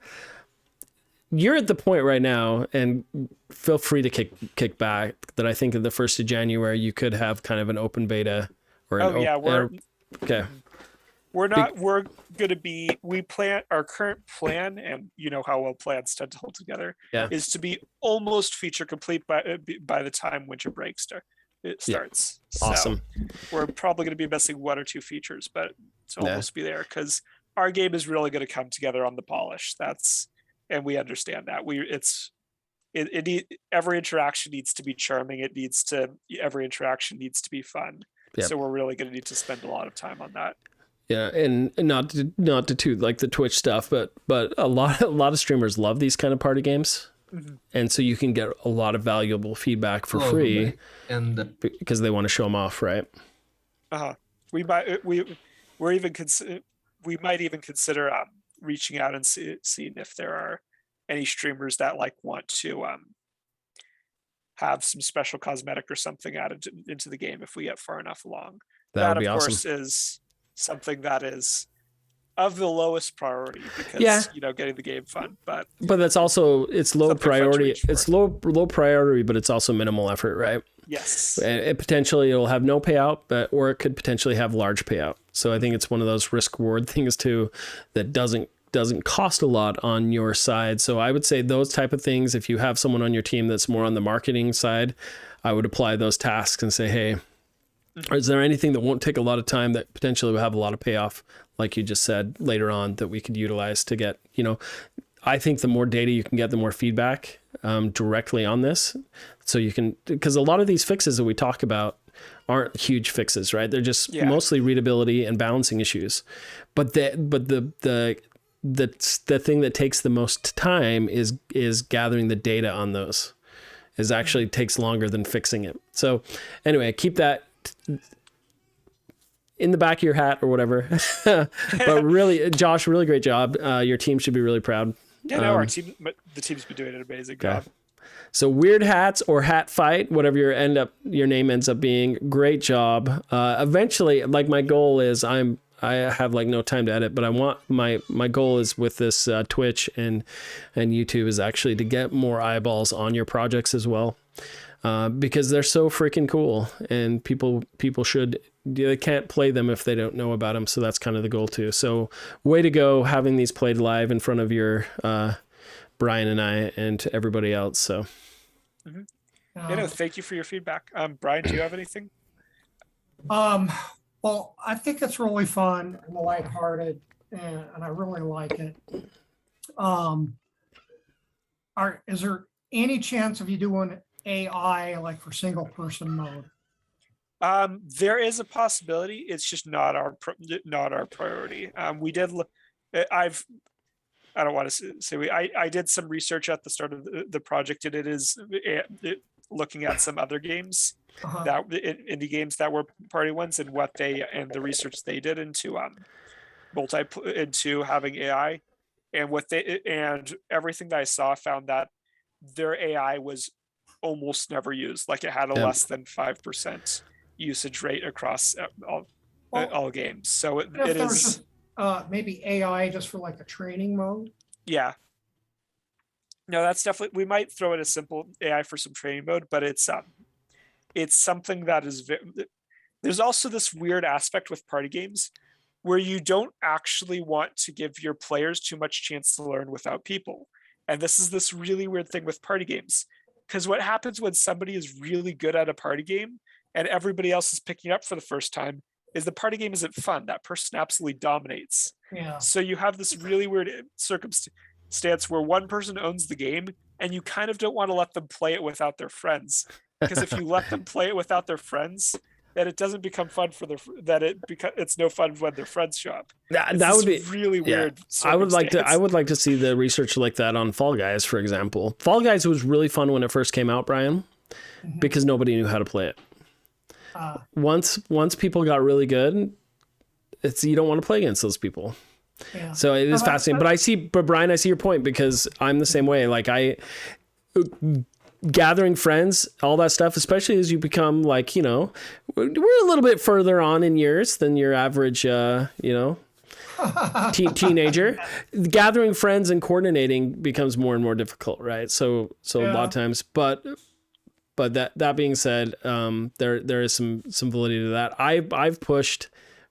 You're at the point right now, and feel free to kick back, that I think at the 1st of January, you could have kind of an open beta. Or okay. We're going to be, our current plan, and you know how well plans tend to hold together, is to be almost feature complete by the time winter break starts. Awesome. So we're probably going to be missing 1 or 2 features, but to almost be there, because our game is really going to come together on the polish. And we understand that every interaction needs to be charming. Every interaction needs to be fun. Yep. So we're really going to need to spend a lot of time on that. Yeah, and not to toot like the Twitch stuff, but a lot of streamers love these kind of party games. And so you can get a lot of valuable feedback for free, and because they want to show them off, right? We might even consider reaching out and seeing if there are any streamers that want to have some special cosmetic or something added into the game if we get far enough along. That would be of awesome. Course, is something that is of the lowest priority, because getting the game fun, but that's also, it's low priority. It's low priority, but it's also minimal effort, right? Yes. And it'll have no payout, or it could potentially have large payout. So I think it's one of those risk reward things too, that doesn't cost a lot on your side. So I would say those type of things, if you have someone on your team that's more on the marketing side, I would apply those tasks and say, hey, is there anything that won't take a lot of time that potentially will have a lot of payoff, like you just said, later on, that we could utilize to get, I think the more data you can get, the more feedback directly on this. So you can, because a lot of these fixes that we talk about aren't huge fixes, right? They're just mostly readability and balancing issues. But the thing that takes the most time is gathering the data on those. Is actually takes longer than fixing it. So anyway, keep that in the back of your hat or whatever. But really, Josh, really great job. Your team should be really proud. Yeah, no, the team's been doing an amazing job. So weird hats or hat fight, whatever your name ends up being, great job. Eventually, like my goal is, I have no time to edit, but I want my goal is with this Twitch and YouTube is actually to get more eyeballs on your projects as well. Because they're so freaking cool, and people they can't play them if they don't know about them. So that's kind of the goal too. So way to go, having these played live in front of your Brian and I and everybody else. So thank you for your feedback. Brian, do you have anything? Well, I think it's really fun and lighthearted, and I really like it. Is there any chance of you doing AI like for single person mode? There is a possibility. It's just not our priority. We did look. I don't want to say I did some research at the start of the project, and it is looking at some other games that indie games that were party ones, and the research they did into into having AI, and everything that I saw found that their AI was almost never used. Like it had a less than 5% usage rate across all games. So it is just, maybe AI just for like a training mode. Yeah. No, that's definitely, we might throw in a simple AI for some training mode, but it's something that is there's also this weird aspect with party games where you don't actually want to give your players too much chance to learn without people. And this is this really weird thing with party games, because what happens when somebody is really good at a party game and everybody else is picking up for the first time is the party game isn't fun. That person absolutely dominates. Yeah. So you have this really weird circumstance where one person owns the game and you kind of don't want to let them play it without their friends. Because if you let them play it without their friends, that it doesn't become fun for it's no fun when their friends show up. That It's would be this really weird. I would like circumstance. to see the research like that on Fall Guys, for example. Fall Guys was really fun when it first came out, Brian, because nobody knew how to play it. Once people got really good, you don't want to play against those people. Yeah. So it is fascinating. But Brian, I see your point, because I'm the same way. Like gathering friends, all that stuff, especially as you become like, you know, we're a little bit further on in years than your average, you know, teenager. Gathering friends and coordinating becomes more and more difficult, right? So a lot of times, but that being said, there is some validity to that. I've pushed,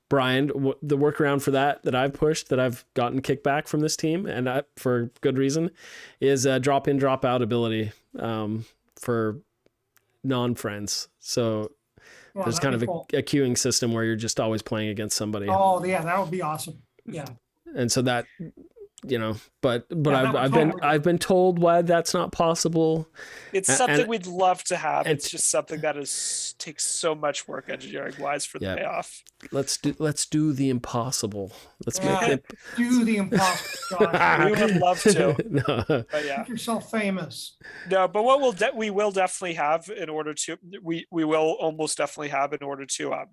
Brian, the workaround for that I've pushed, that I've gotten kickback from this team, and for good reason, is a drop in, drop out ability for non-friends. So there's kind of cool. a queuing system where you're just always playing against somebody. Oh yeah, that would be awesome. Yeah. And so that, you know, but Yeah, I've been told why that's not possible. It's something and- we'd love to have. and- It's just something that takes so much work engineering wise for the payoff. Let's do the impossible. Let's Yeah. make it. Do the impossible, Josh. We would love to, No. but yeah. Make yourself famous. No, but what we will definitely have in order to we will almost definitely have in order to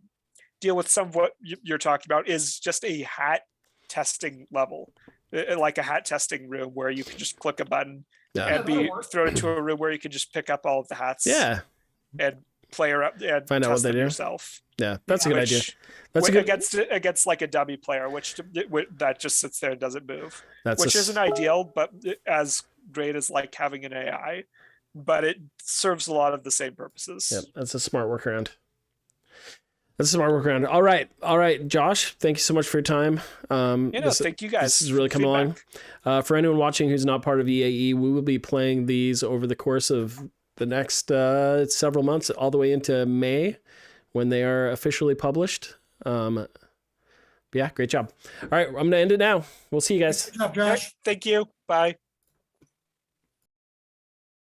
deal with some of what you're talking about is just a hat testing level, like a hat testing room where you can just click a button Yeah. and be thrown into a room where you can just pick up all of the hats Yeah. and play around and Find out test what they them do. yourself. Yeah. That's a good idea. That's a Which- good. against like a dummy player, which that just sits there and doesn't move, That's which isn't ideal, but as great as like having an AI, but it serves a lot of the same purposes. Yeah, that's a smart workaround. All right, Josh. Thank you so much for your time. Thank you guys. This is really for coming feedback. along. For anyone watching who's not part of EAE, we will be playing these over the course of the next several months, all the way into May, when they are officially published. But yeah, great job. All right, I'm gonna end it now. We'll see you guys. Good job, Josh. Thank you. Bye.